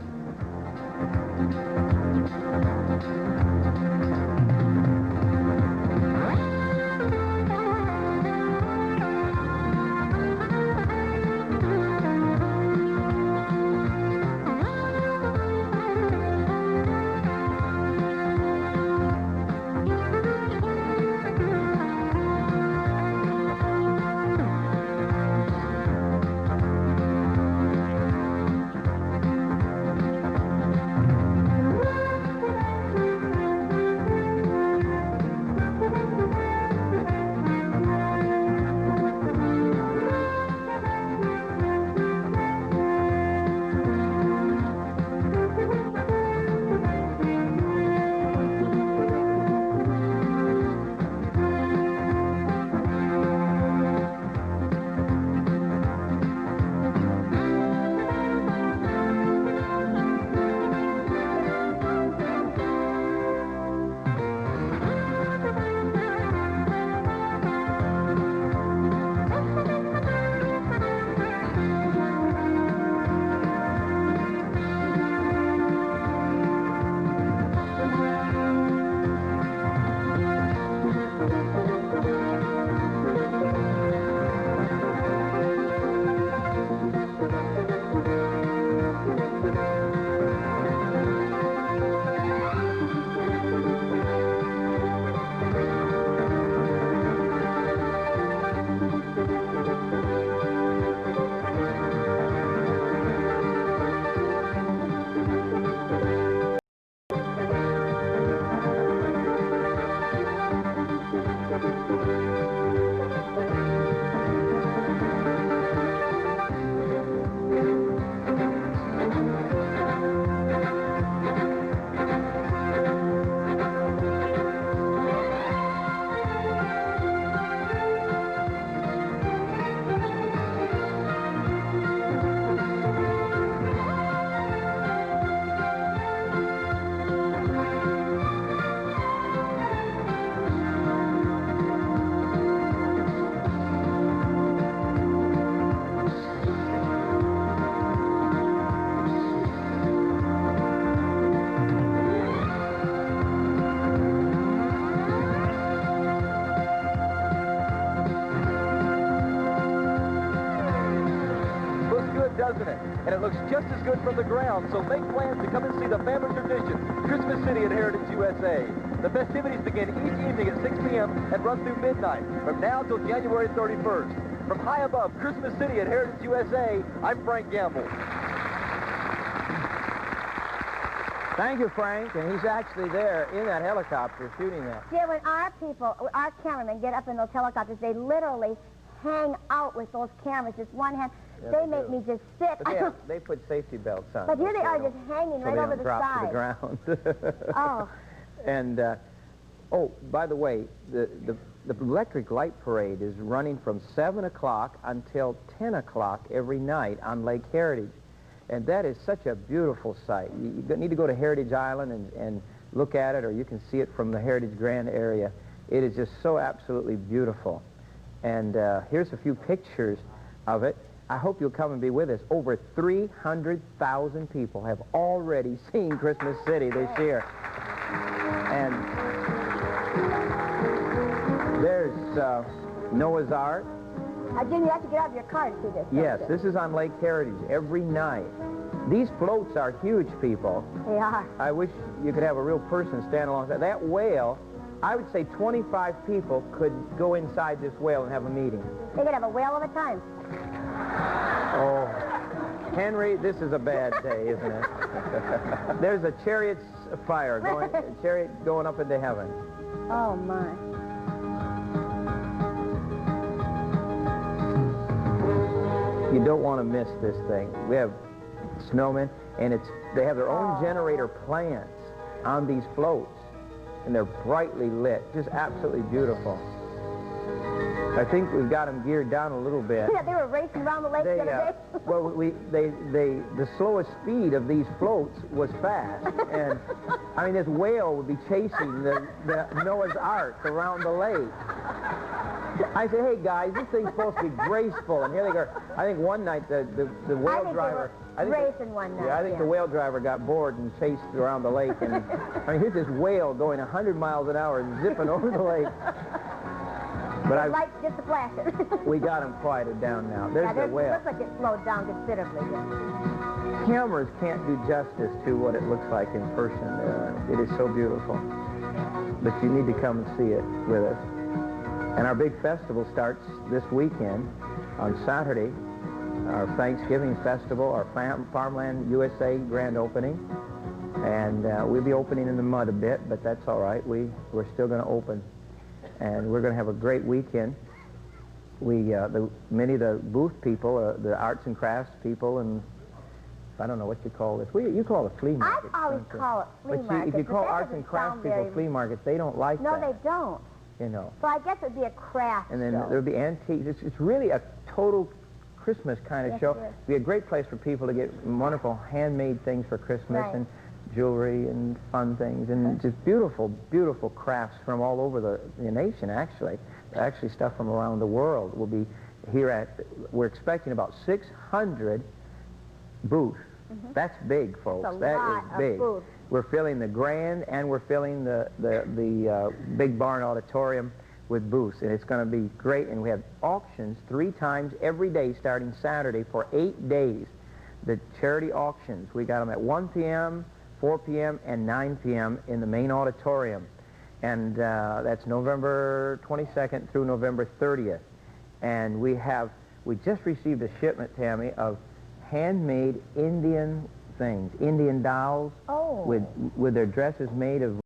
Speaker 12: doesn't it? And it looks just as good from the ground, so make plans to come and see the family tradition, Christmas City at Heritage USA. The festivities begin each evening at 6 p.m. and run through midnight, from now till January 31st. From high above Christmas City at Heritage USA, I'm Frank Gamble.
Speaker 2: Thank you, Frank, and he's actually there in that helicopter shooting that.
Speaker 6: Yeah, when our people, our cameramen get up in those helicopters, they literally hang out with those cameras, just one hand.
Speaker 2: Yeah,
Speaker 6: they make me just sit.
Speaker 2: But they put safety belts on.
Speaker 6: But here they are just hanging
Speaker 2: so
Speaker 6: right
Speaker 2: they
Speaker 6: over
Speaker 2: don't
Speaker 6: the
Speaker 2: drop
Speaker 6: side.
Speaker 2: to the ground.
Speaker 6: Oh.
Speaker 2: And, oh, by the way, the electric light parade is running from 7 o'clock until 10 o'clock every night on Lake Heritage. And that is such a beautiful sight. You need to go to Heritage Island and look at it, or you can see it from the Heritage Grand area. It is just so absolutely beautiful. And here's a few pictures of it. I hope you'll come and be with us. Over 300,000 people have already seen Christmas City this year. And there's Noah's Ark.
Speaker 6: Jim, you have to get out of your car to see this.
Speaker 2: Yes, this is on Lake Heritage every night. These floats are huge, people.
Speaker 6: They are.
Speaker 2: I wish you could have a real person stand alongside. That whale, I would say 25 people could go inside this whale and have a meeting.
Speaker 6: They could have a whale of a time.
Speaker 2: Oh, Henry, this is a bad day, isn't it? There's a chariot's fire, chariot going up into heaven.
Speaker 6: Oh, my.
Speaker 2: You don't want to miss this thing. We have snowmen, and they have their own generator plants on these floats, and they're brightly lit, just absolutely beautiful. I think we've got them geared down a little bit.
Speaker 6: Yeah, they were racing around the lake the other day.
Speaker 2: Well, the slowest speed of these floats was fast, and I mean, this whale would be chasing the Noah's Ark around the lake. I said, hey guys, this thing's supposed to be graceful, and here they go. I think one night the whale driver.
Speaker 6: Racing one night.
Speaker 2: Yeah, I think the whale driver got bored and chased around the lake, and I mean, here's this whale going 100 miles an hour and zipping over the lake. But
Speaker 6: the lights just a flashing.
Speaker 2: We got them quieted down now. There's the whale.
Speaker 6: It looks like it slowed down considerably.
Speaker 2: Cameras can't do justice to what it looks like in person. It is so beautiful. But you need to come and see it with us. And our big festival starts this weekend on Saturday. Our Thanksgiving festival, our Farmland USA grand opening. And we'll be opening in the mud a bit, but that's all right. We're still going to open. And we're going to have a great weekend. Many of the booth people, the arts and crafts people, and I don't know what you call this. You call it a flea market.
Speaker 6: I always call it flea market.
Speaker 2: If you call arts and crafts people flea markets, they don't like that.
Speaker 6: No, they don't.
Speaker 2: You know.
Speaker 6: So I guess it would be a craft
Speaker 2: And then
Speaker 6: show.
Speaker 2: there'll be antiques. It's really a total Christmas kind of show. It'd be a great place for people to get wonderful handmade things for Christmas and jewelry and fun things and just beautiful, beautiful crafts from all over the nation, actually. Actually, stuff from around the world will be here we're expecting about 600 booths. That's big, folks. That is big.
Speaker 6: Booths.
Speaker 2: We're filling the Grand and we're filling the big barn auditorium with booths, and it's going to be great. And we have auctions 3 times every day starting Saturday for 8 days. The charity auctions, we got them at 1 p.m., 4 p.m., and 9 p.m. in the main auditorium. And that's November 22nd through November 30th. And we just received a shipment, Tammy, of handmade Indian things, Indian dolls with their dresses made of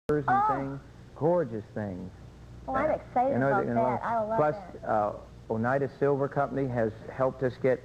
Speaker 2: furs and things, gorgeous things.
Speaker 6: Oh, I'm excited about that. I love that.
Speaker 2: Plus, Oneida Silver Company has helped us get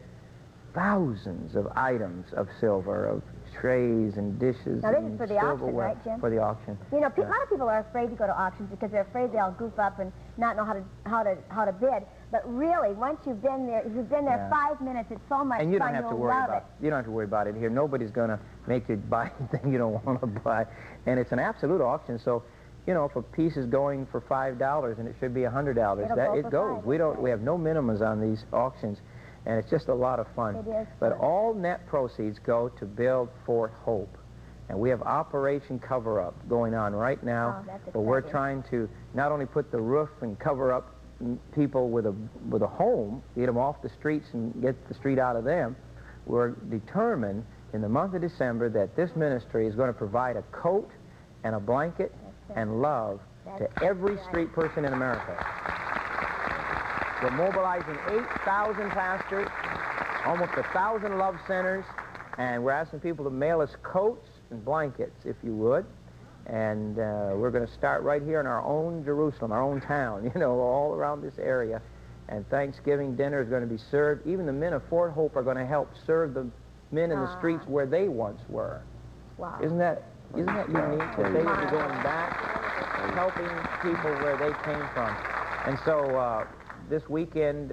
Speaker 2: thousands of items of silver, of trays and dishes.
Speaker 6: Now, this is
Speaker 2: and
Speaker 6: for the auction,
Speaker 2: silverware
Speaker 6: right, Jim?
Speaker 2: For the auction.
Speaker 6: You know, a lot of people are afraid to go to auctions because they're afraid they'll goof up and not know how to bid. But really, once you've been there, if you've been there 5 minutes, it's so much fun.
Speaker 2: And you don't have to worry
Speaker 6: love
Speaker 2: about it. You don't have to worry about it here. Nobody's going to make you buy anything you don't want to buy. And it's an absolute auction, so you know, if a piece is going for $5 and it should be $100, it goes. We have no minimums on these auctions, and it's just a lot of fun.
Speaker 6: It is.
Speaker 2: But all net proceeds go to build Fort Hope, and we have Operation Cover Up going on right now. But we're trying to not only put the roof and cover up people with a home, get them off the streets and get the street out of them. we're determined in the month of December that this ministry is going to provide a coat and a blanket and love to every street person in America. We're mobilizing 8,000 pastors, almost 1,000 love centers, and we're asking people to mail us coats and blankets, if you would. And we're going to start right here in our own Jerusalem, our own town, you know, all around this area. And Thanksgiving dinner is going to be served. Even the men of Fort Hope are going to help serve the men in the streets where they once were.
Speaker 6: Wow.
Speaker 2: Isn't that unique that they will be going back, helping people where they came from? And so this weekend,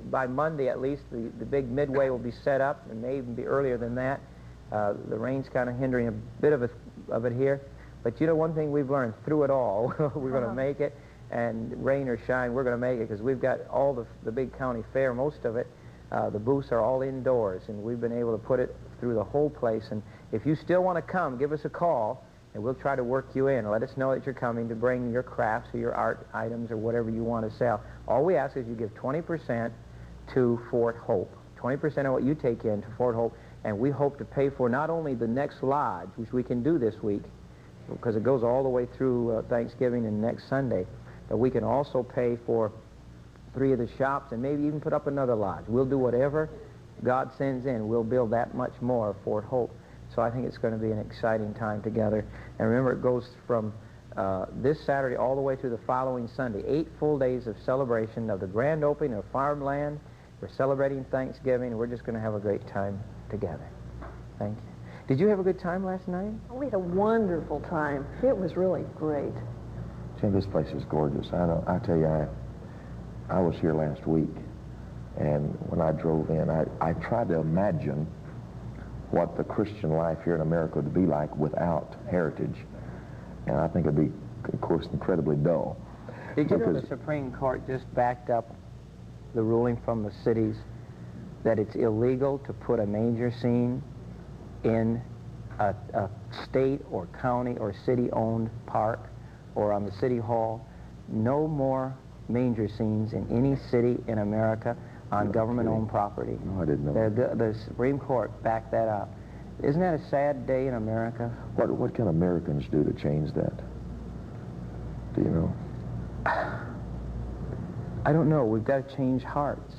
Speaker 2: by Monday at least, the big midway will be set up, and may even be earlier than that. The rain's kind of hindering a bit of it here. But you know, one thing we've learned through it all, we're going to make it, and rain or shine, we're going to make it, because we've got all the big county fair, most of it. The booths are all indoors, and we've been able to put it through the whole place. And if you still want to come, give us a call, and we'll try to work you in. Let us know that you're coming to bring your crafts or your art items or whatever you want to sell. All we ask is you give 20% to Fort Hope, 20% of what you take in to Fort Hope, and we hope to pay for not only the next lodge, which we can do this week, because it goes all the way through Thanksgiving and next Sunday, but we can also pay for 3 of the shops and maybe even put up another lodge. We'll do whatever God sends in. We'll build that much more of Fort Hope. So I think it's going to be an exciting time together. And remember, it goes from this Saturday all the way through the following Sunday. 8 full days of celebration of the grand opening of farmland. We're celebrating Thanksgiving, and we're just going to have a great time together. Thank you. Did you have a good time last night?
Speaker 13: We had a wonderful time. It was really great.
Speaker 11: Jim, this place is gorgeous. I tell you, I was here last week, and when I drove in, I tried to imagine what the Christian life here in America would be like without heritage. And I think it'd be, of course, incredibly dull.
Speaker 2: Did you know the Supreme Court just backed up the ruling from the cities that it's illegal to put a manger scene in a state or county or city-owned park or on the city hall? No more manger scenes in any city in America on government-owned property.
Speaker 11: No, I didn't know.
Speaker 2: The Supreme Court backed that up. Isn't that a sad day in America?
Speaker 11: What can Americans do to change that? Do you know?
Speaker 2: I don't know. We've got to change hearts.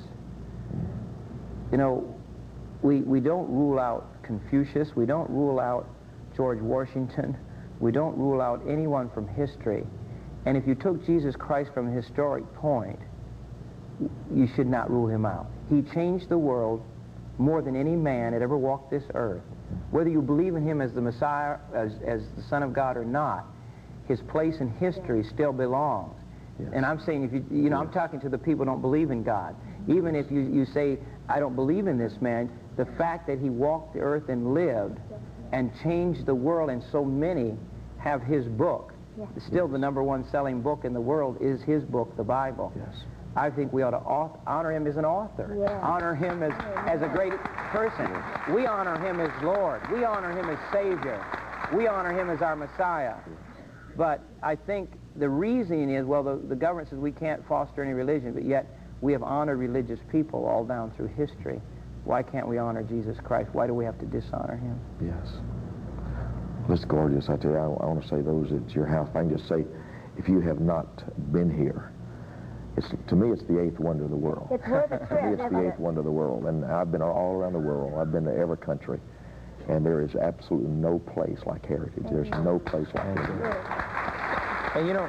Speaker 2: You know, we don't rule out Confucius. We don't rule out George Washington. We don't rule out anyone from history. And if you took Jesus Christ from a historic point, you should not rule him out. He changed the world more than any man that ever walked this earth. Whether you believe in him as the Messiah, as the Son of God or not, his place in history still belongs. Yes. And I'm saying, if you know, I'm talking to the people who don't believe in God. Even if you say, I don't believe in this man, the fact that he walked the earth and lived and changed the world, and so many have his book. Yes. Still the #1 selling book in the world is his book, the Bible.
Speaker 11: Yes.
Speaker 2: I think we ought to honor him as an author, honor him as a great person. We honor him as Lord. We honor him as Savior. We honor him as our Messiah. But I think the reasoning is, well, the government says we can't foster any religion, but yet we have honored religious people all down through history. Why can't we honor Jesus Christ? Why do we have to dishonor him?
Speaker 11: Yes. Well, it's gorgeous. I tell you, I want to say those at your house. I can just say, if you have not been here, to me, it's the 8th wonder of the world.
Speaker 6: It's worth a trip.
Speaker 11: To me, it's the 8th wonder of the world. And I've been all around the world. I've been to every country. And there is absolutely no place like Heritage. There's no place like Heritage.
Speaker 2: And you know,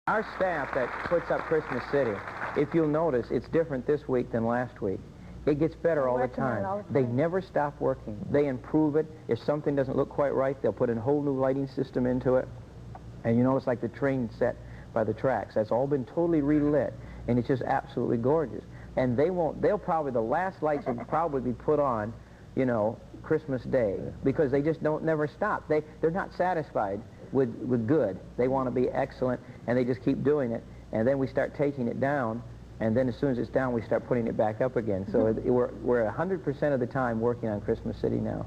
Speaker 2: our staff that puts up Christmas City, if you'll notice, it's different this week than last week. It gets better all the time. They never stop working. They improve it. If something doesn't look quite right, they'll put a whole new lighting system into it. And you know, it's like the train set by the tracks. That's all been totally relit. And it's just absolutely gorgeous. And they'll probably, the last lights will probably be put on, you know, Christmas Day, because they just never stop. They're not satisfied with good. They want to be excellent, and they just keep doing it. And then we start taking it down, and then as soon as it's down, we start putting it back up again. So we're 100% of the time working on Christmas City now.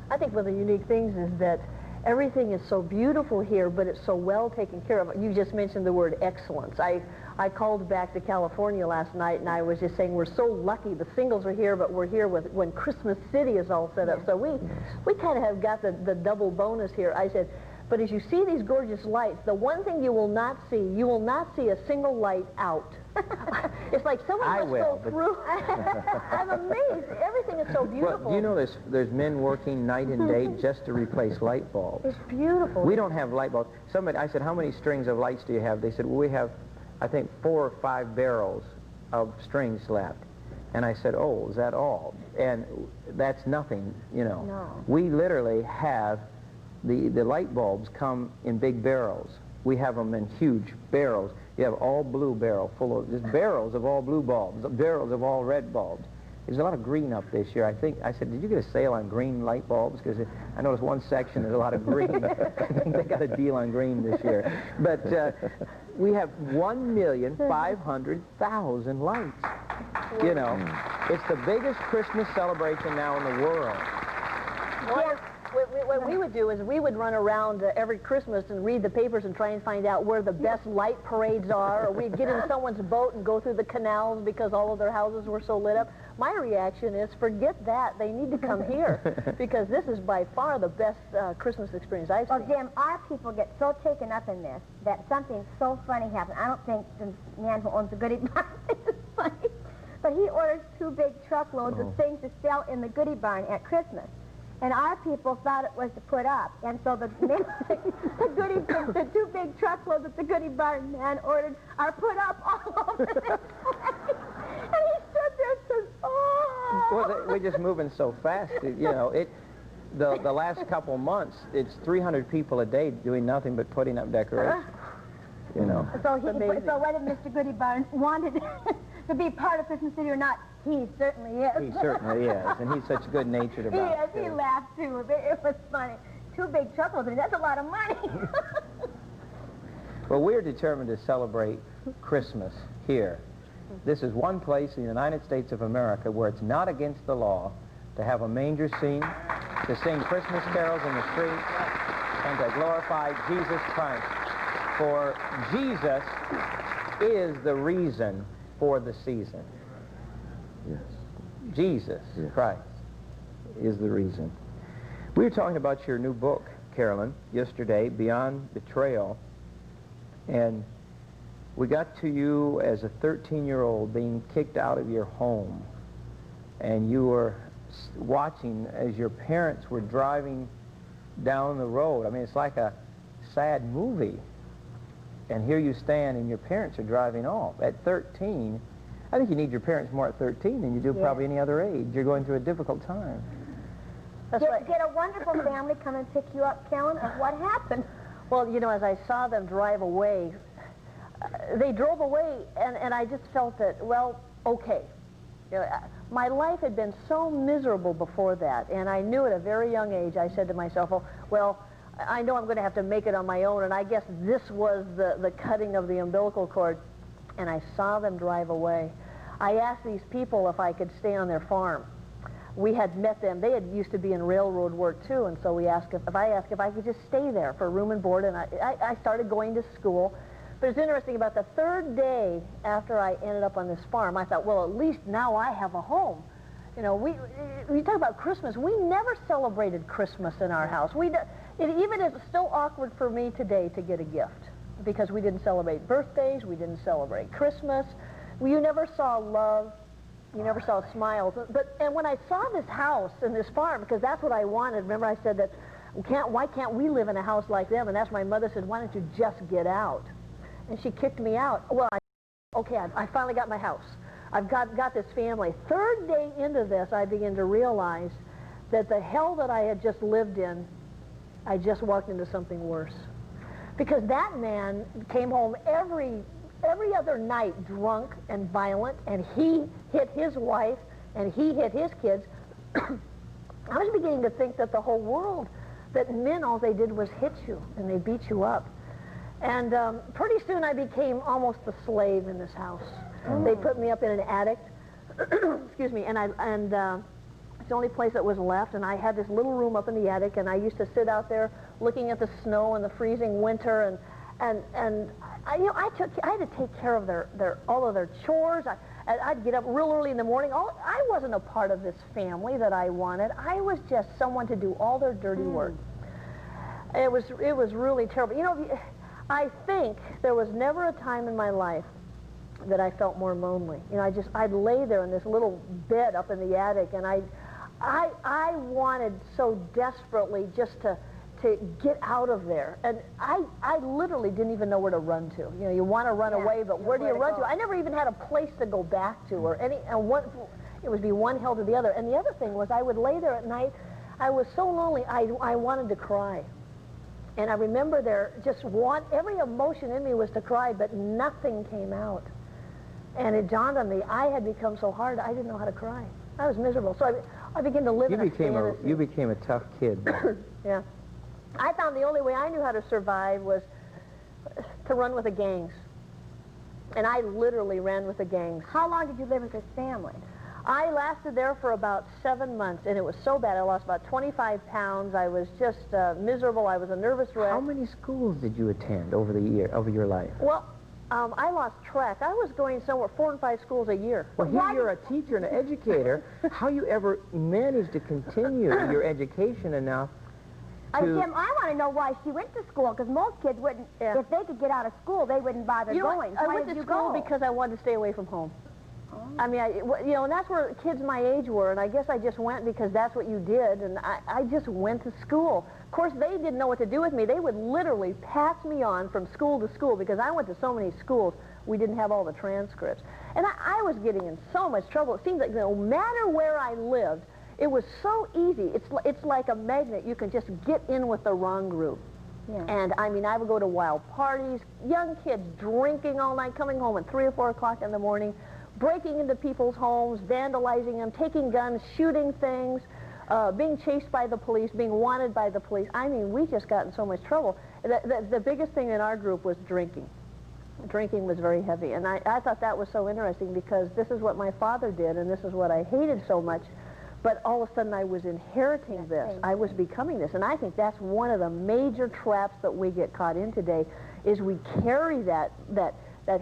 Speaker 13: I think one of the unique things is that everything is so beautiful here, but it's so well taken care of. You just mentioned the word excellence. I I called back to California last night, and I was just saying we're so lucky. The singles are here, but we're here when Christmas City is all set up. So we kind of have got the double bonus here. I said, but as you see these gorgeous lights, the one thing you will not see a single light out. It's like someone must go through. I'm amazed. Everything is so beautiful.
Speaker 2: Well, you know there's men working night and day just to replace light bulbs.
Speaker 13: It's beautiful.
Speaker 2: We don't have light bulbs. I said, how many strings of lights do you have? They said, well, we have, I think, 4 or 5 barrels of strings left. And I said, oh, is that all? And that's nothing, you know.
Speaker 13: No.
Speaker 2: We literally have the light bulbs come in big barrels. We have them in huge barrels. You have all blue barrel full of just barrels of all blue bulbs, barrels of all red bulbs. There's a lot of green up this year. I said, did you get a sale on green light bulbs? Because I noticed one section there's a lot of green. I think they got a deal on green this year. But we have 1,500,000 lights. You know, it's the biggest Christmas celebration now in the world.
Speaker 13: What we would do is we would run around every Christmas and read the papers and try and find out where the best light parades are, or we'd get in someone's boat and go through the canals because all of their houses were so lit up. My reaction is, forget that. They need to come here because this is by far the best Christmas experience I've seen.
Speaker 6: Well, Jim, our people get so taken up in this that something so funny happened. I don't think the man who owns the goodie barn is funny, but he orders 2 big truckloads of things to sell in the goodie barn at Christmas. And our people thought it was to put up. And so the 2 big truckloads that the goodie barn man ordered are put up all over this place. And he stood there and says, oh.
Speaker 2: Well, we're just moving so fast. You know, the last couple months, it's 300 people a day doing nothing but putting up decorations. You know.
Speaker 6: So whether Mr. Goodie Barn wanted to be part of Christmas City or not, he certainly is.
Speaker 2: He certainly is, and he's such good-natured about it.
Speaker 6: He laughed too. It was funny. 2 big truckloads, I mean, that's a lot of money.
Speaker 2: Well, we're determined to celebrate Christmas here. This is one place in the United States of America where it's not against the law to have a manger scene, to sing Christmas carols in the streets, and to glorify Jesus Christ. For Jesus is the reason for the season.
Speaker 11: Yes.
Speaker 2: Jesus Christ is the reason. We were talking about your new book, Carolyn, yesterday, Beyond Betrayal, and we got to you as a 13-year-old being kicked out of your home, and you were watching as your parents were driving down the road. I mean, it's like a sad movie. And here you stand and your parents are driving off. At 13, I think you need your parents more at 13 than you do probably any other age. You're going through a difficult time.
Speaker 6: Did a wonderful family come and pick you up, Carolyn, or what happened?
Speaker 13: Well, you know, as I saw them drive away, they drove away, and I just felt that, well, okay. You know, my life had been so miserable before that, and I knew at a very young age, I said to myself, oh, well, I know I'm going to have to make it on my own, and I guess this was the cutting of the umbilical cord, and I saw them drive away. I asked these people if I could stay on their farm. We had met them. They had used to be in railroad work, too, and so I asked if I could just stay there for room and board, and I started going to school. But it's interesting, about the 3rd day after I ended up on this farm, I thought, well, at least now I have a home. You know, we talk about Christmas. We never celebrated Christmas in our house. Even it's still awkward for me today to get a gift because we didn't celebrate birthdays, we didn't celebrate Christmas. You never saw love, you never saw smiles. And when I saw this house and this farm, because that's what I wanted, remember I said that, why can't we live in a house like them? And that's my mother said, why don't you just get out? And she kicked me out. Well, I finally got my house. I've got this family. 3rd day into this, I began to realize that the hell that I had just lived in, I just walked into something worse. Because that man came home every other night drunk and violent, and he hit his wife, and he hit his kids. I was beginning to think that the whole world, that men, all they did was hit you, and they beat you up. And pretty soon I became almost a slave in this house. They put me up in an attic, excuse me, and it's the only place that was left, and I had this little room up in the attic, and I used to sit out there looking at the snow and the freezing winter, and I had to take care of all of their chores. I'd get up real early in the morning. I wasn't a part of this family that I wanted. I was just someone to do all their dirty work. It was really terrible. You know, I think there was never a time in my life that I felt more lonely. You know, I'd lay there in this little bed up in the attic, and I wanted so desperately just to get out of there. And I literally didn't even know where to run to. You know, you want to run away, but where do you run to? I never even had a place to go back to, or it would be one hell to the other. And the other thing was, I would lay there at night. I was so lonely, I wanted to cry. And I remember every emotion in me was to cry, but nothing came out. And it dawned on me, I had become so hard, I didn't know how to cry. I was miserable. So I began to live in a fantasy.
Speaker 2: You became a tough kid.
Speaker 13: Yeah. I found the only way I knew how to survive was to run with the gangs. And I literally ran with the gangs.
Speaker 6: How long did you live with this family?
Speaker 13: I lasted there for about 7 months, and it was so bad. I lost about 25 pounds. I was just miserable. I was a nervous wreck.
Speaker 2: How many schools did you attend over your life?
Speaker 13: Well, I lost track. I was going somewhere 4 and 5 schools a year.
Speaker 2: Well, here you're a teacher and an educator. How you ever managed to continue your education enough to...
Speaker 6: Jim, I want to know why she went to school, because most kids wouldn't, if they could get out of school, they wouldn't bother going.
Speaker 13: I went to school because I wanted to stay away from home. I mean, you know, and that's where kids my age were, and I guess I just went because that's what you did, and I just went to school. Of course, they didn't know what to do with me. They would literally pass me on from school to school because I went to so many schools, we didn't have all the transcripts. And I was getting in so much trouble. It seemed like no matter where I lived, it was so easy. It's like a magnet. You can just get in with the wrong group. Yeah. And, I mean, I would go to wild parties, young kids drinking all night, coming home at 3 or 4 o'clock in the morning, breaking into people's homes, vandalizing them, taking guns, shooting things, being chased by the police, being wanted by the police. I mean, we just got in so much trouble. The biggest thing in our group was drinking. Drinking was very heavy. And I thought that was so interesting because this is what my father did, and this is what I hated so much. But all of a sudden I was inheriting this. I was becoming this. And I think that's one of the major traps that we get caught in today, is we carry that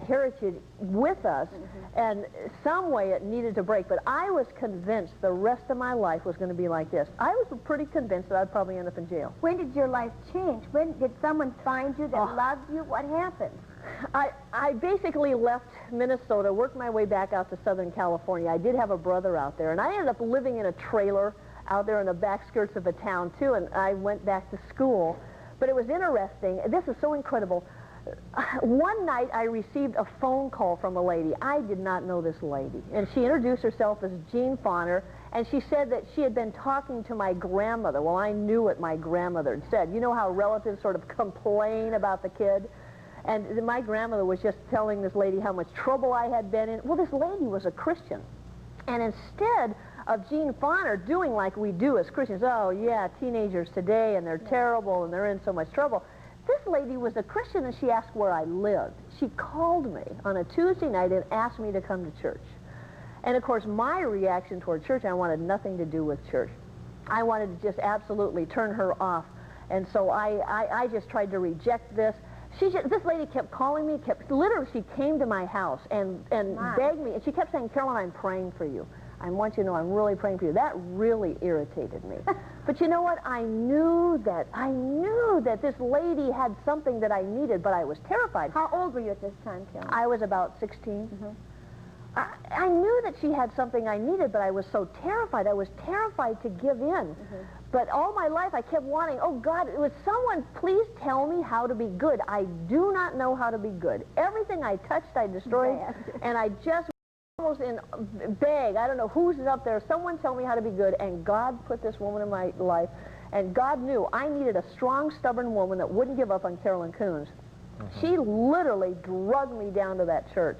Speaker 13: heritage with us, and some way it needed to break. But I was convinced the rest of my life was going to be like this. I was pretty convinced that I'd probably end up in jail.
Speaker 6: When did your life change? When did someone find you that loved you? What happened?
Speaker 13: I basically left Minnesota, worked my way back out to Southern California. I did have a brother out there, and I ended up living in a trailer out there in the back skirts of a town, too, and I went back to school. But it was interesting. This is so incredible. One night I received a phone call from a lady. I did not know this lady. And she introduced herself as Jean Fauner, and she said that she had been talking to my grandmother. Well, I knew what my grandmother had said. You know how relatives sort of complain about the kid? And my grandmother was just telling this lady how much trouble I had been in. Well, this lady was a Christian. And instead of Jean Fauner doing like we do as Christians, oh, yeah, teenagers today, and they're terrible, and they're in so much trouble, this lady was a Christian, and she asked where I lived. She called me on a Tuesday night and asked me to come to church. And, of course, my reaction toward church, I wanted nothing to do with church. I wanted to just absolutely turn her off. And so I just tried to reject this. This lady kept calling me, literally she came to my house and begged me, and she kept saying, Carolyn, I'm praying for you. I want you to know I'm really praying for you. That really irritated me. But you know what? I knew that this lady had something that I needed, but I was terrified.
Speaker 6: How old were you at this time, Carolyn?
Speaker 13: I was about 16. I knew that she had something I needed, but I was so terrified. I was terrified to give in. But all my life I kept wanting, oh God, would someone please tell me how to be good? I do not know how to be good. Everything I touched I destroyed, and I just almost in beg, I don't know who's up there, someone tell me how to be good. And God put this woman in my life, and God knew I needed a strong, stubborn woman that wouldn't give up on Carolyn Coons. She literally drugged me down to that church.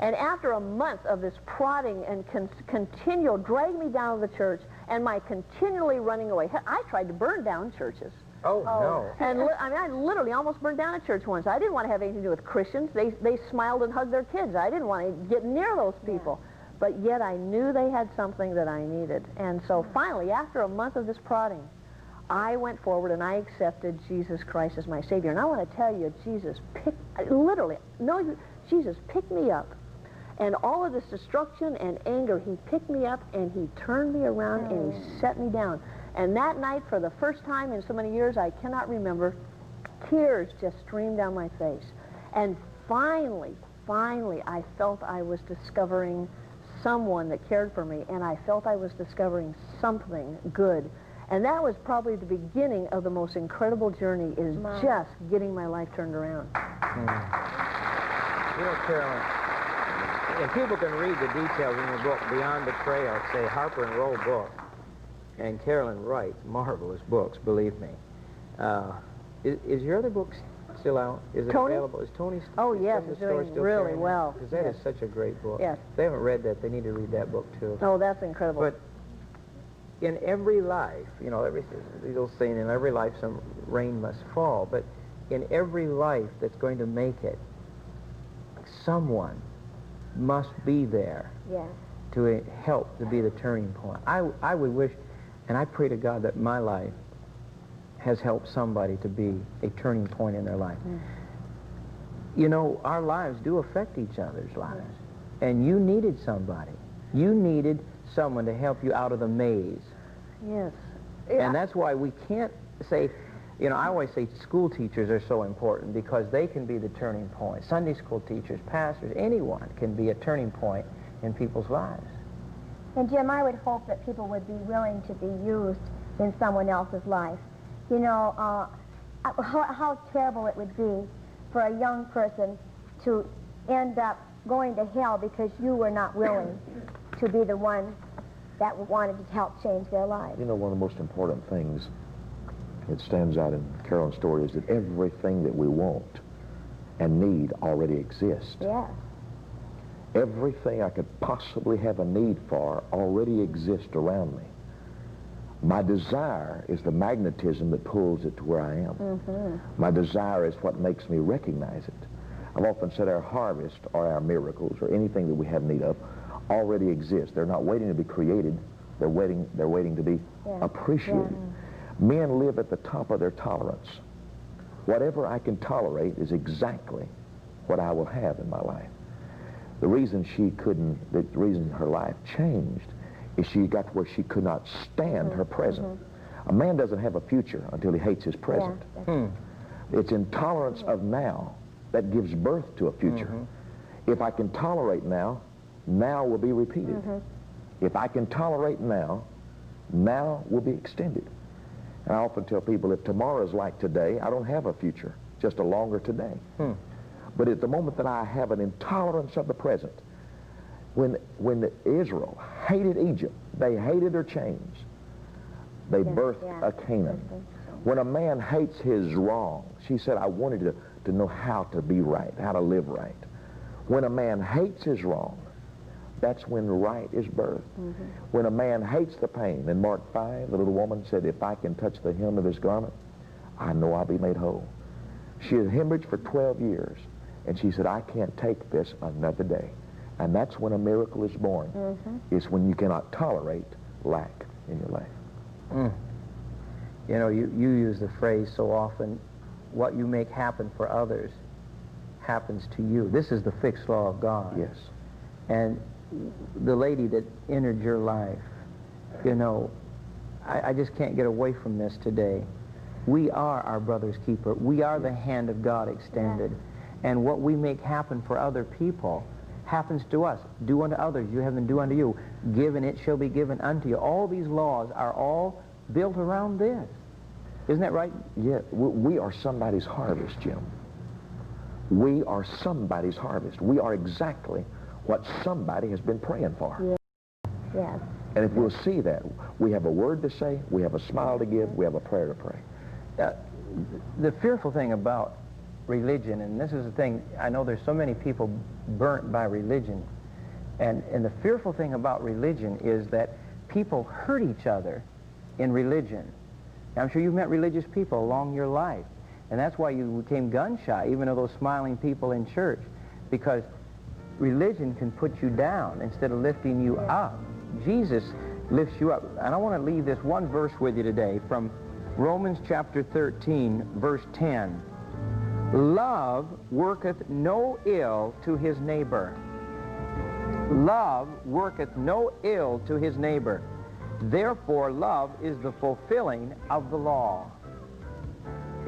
Speaker 13: And after a month of this prodding and continual drag me down to the church and my continually running away, I tried to burn down churches.
Speaker 2: Oh, no.
Speaker 13: And I literally almost burned down a church once. I didn't want to have anything to do with Christians. They smiled and hugged their kids. I didn't want to get near those people. But yet I knew they had something that I needed. And so finally, after a month of this prodding, I went forward and I accepted Jesus Christ as my Savior. And I want to tell you, Jesus picked me up. And all of this destruction and anger, he picked me up and he turned me around and he set me down. And that night, for the first time in so many years I cannot remember, tears just streamed down my face. And finally, I felt I was discovering someone that cared for me, and I felt I was discovering something good. And that was probably the beginning of the most incredible journey, is just getting my life turned around.
Speaker 2: You know, Carolyn, and people can read the details in your book, Beyond Betrayal. It's a Harper and Row book. And Carolyn writes marvelous books, believe me. Is your other book still out? Is it available? Is Tony still?
Speaker 13: Oh, yes, it's doing really well.
Speaker 2: Because that is such a great book.
Speaker 13: Yes.
Speaker 2: If they haven't read that, they need to read that book, too.
Speaker 13: Oh, that's incredible.
Speaker 2: But in every life, you know, the old saying, in every life some rain must fall, but in every life that's going to make it, someone must be there to help to be the turning point. I would wish, and I pray to God that my life has helped somebody to be a turning point in their life. You know, our lives do affect each other's lives. And you needed somebody. You needed someone to help you out of the maze.
Speaker 13: Yes.
Speaker 2: And that's why we can't say, you know, I always say school teachers are so important because they can be the turning point. Sunday school teachers, pastors, anyone can be a turning point in people's lives.
Speaker 6: And Jim, I would hope that people would be willing to be used in someone else's life. You know, how terrible it would be for a young person to end up going to hell because you were not willing to be the one that wanted to help change their lives.
Speaker 11: You know, one of the most important things that stands out in Carolyn's story is that everything that we want and need already exists.
Speaker 6: Yes.
Speaker 11: Everything I could possibly have a need for already exists around me. My desire is the magnetism that pulls it to where I am. My desire is what makes me recognize it. I've often said our harvest or our miracles or anything that we have need of already exists. They're not waiting to be created. They're waiting to be appreciated. Men live at the top of their tolerance. Whatever I can tolerate is exactly what I will have in my life. The reason the reason her life changed is she got to where she could not stand her present. A man doesn't have a future until he hates his present. It's intolerance of now that gives birth to a future. If I can tolerate now, now will be repeated. If I can tolerate now, now will be extended. And I often tell people, if tomorrow's like today, I don't have a future, just a longer today. But at the moment that I have an intolerance of the present, when Israel hated Egypt, they hated their chains. They birthed a Canaan. When a man hates his wrong, she said, I wanted to know how to be right, how to live right. When a man hates his wrong, that's when right is birthed. When a man hates the pain, in Mark 5, the little woman said, if I can touch the hem of his garment, I know I'll be made whole. She had hemorrhaged for 12 years, and she said, I can't take this another day. And that's when a miracle is born. It's when you cannot tolerate lack in your life.
Speaker 2: You know, you use the phrase so often, what you make happen for others happens to you. This is the fixed law of God.
Speaker 11: Yes.
Speaker 2: And the lady that entered your life, you know, I just can't get away from this today. We are our brother's keeper. We are the hand of God extended. And what we make happen for other people happens to us. Do unto others, you have them do unto you. Give and it shall be given unto you. All these laws are all built around this. Isn't that right?
Speaker 11: Yeah, we are somebody's harvest, Jim. We are somebody's harvest. We are exactly what somebody has been praying for.
Speaker 6: Yes.
Speaker 11: And if we'll see that, we have a word to say, we have a smile to give, we have a prayer to pray.
Speaker 2: The fearful thing about religion, and this is the thing, I know there's so many people burnt by religion, and the fearful thing about religion is that people hurt each other in religion. Now, I'm sure you've met religious people along your life, and that's why you became gun-shy, even of those smiling people in church, because religion can put you down instead of lifting you up. Jesus lifts you up. And I want to leave this one verse with you today from Romans chapter 13, verse 10. Love worketh no ill to his neighbor. Love worketh no ill to his neighbor. Therefore, love is the fulfilling of the law.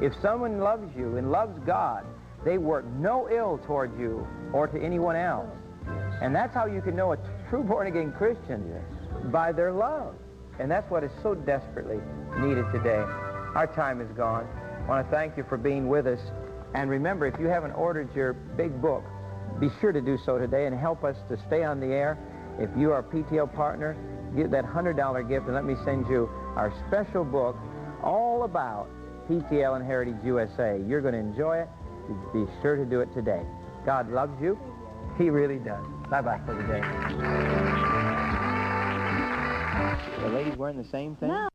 Speaker 2: If someone loves you and loves God, they work no ill toward you or to anyone else. And that's how you can know a true born-again Christian, by their love. And that's what is so desperately needed today. Our time is gone. I want to thank you for being with us. And remember, if you haven't ordered your big book, be sure to do so today and help us to stay on the air. If you are a PTL partner, give that $100 gift and let me send you our special book all about PTL and Heritage USA. You're going to enjoy it. Be sure to do it today. God loves you. He really does. Bye-bye for the day. The lady's wearing the same thing? No.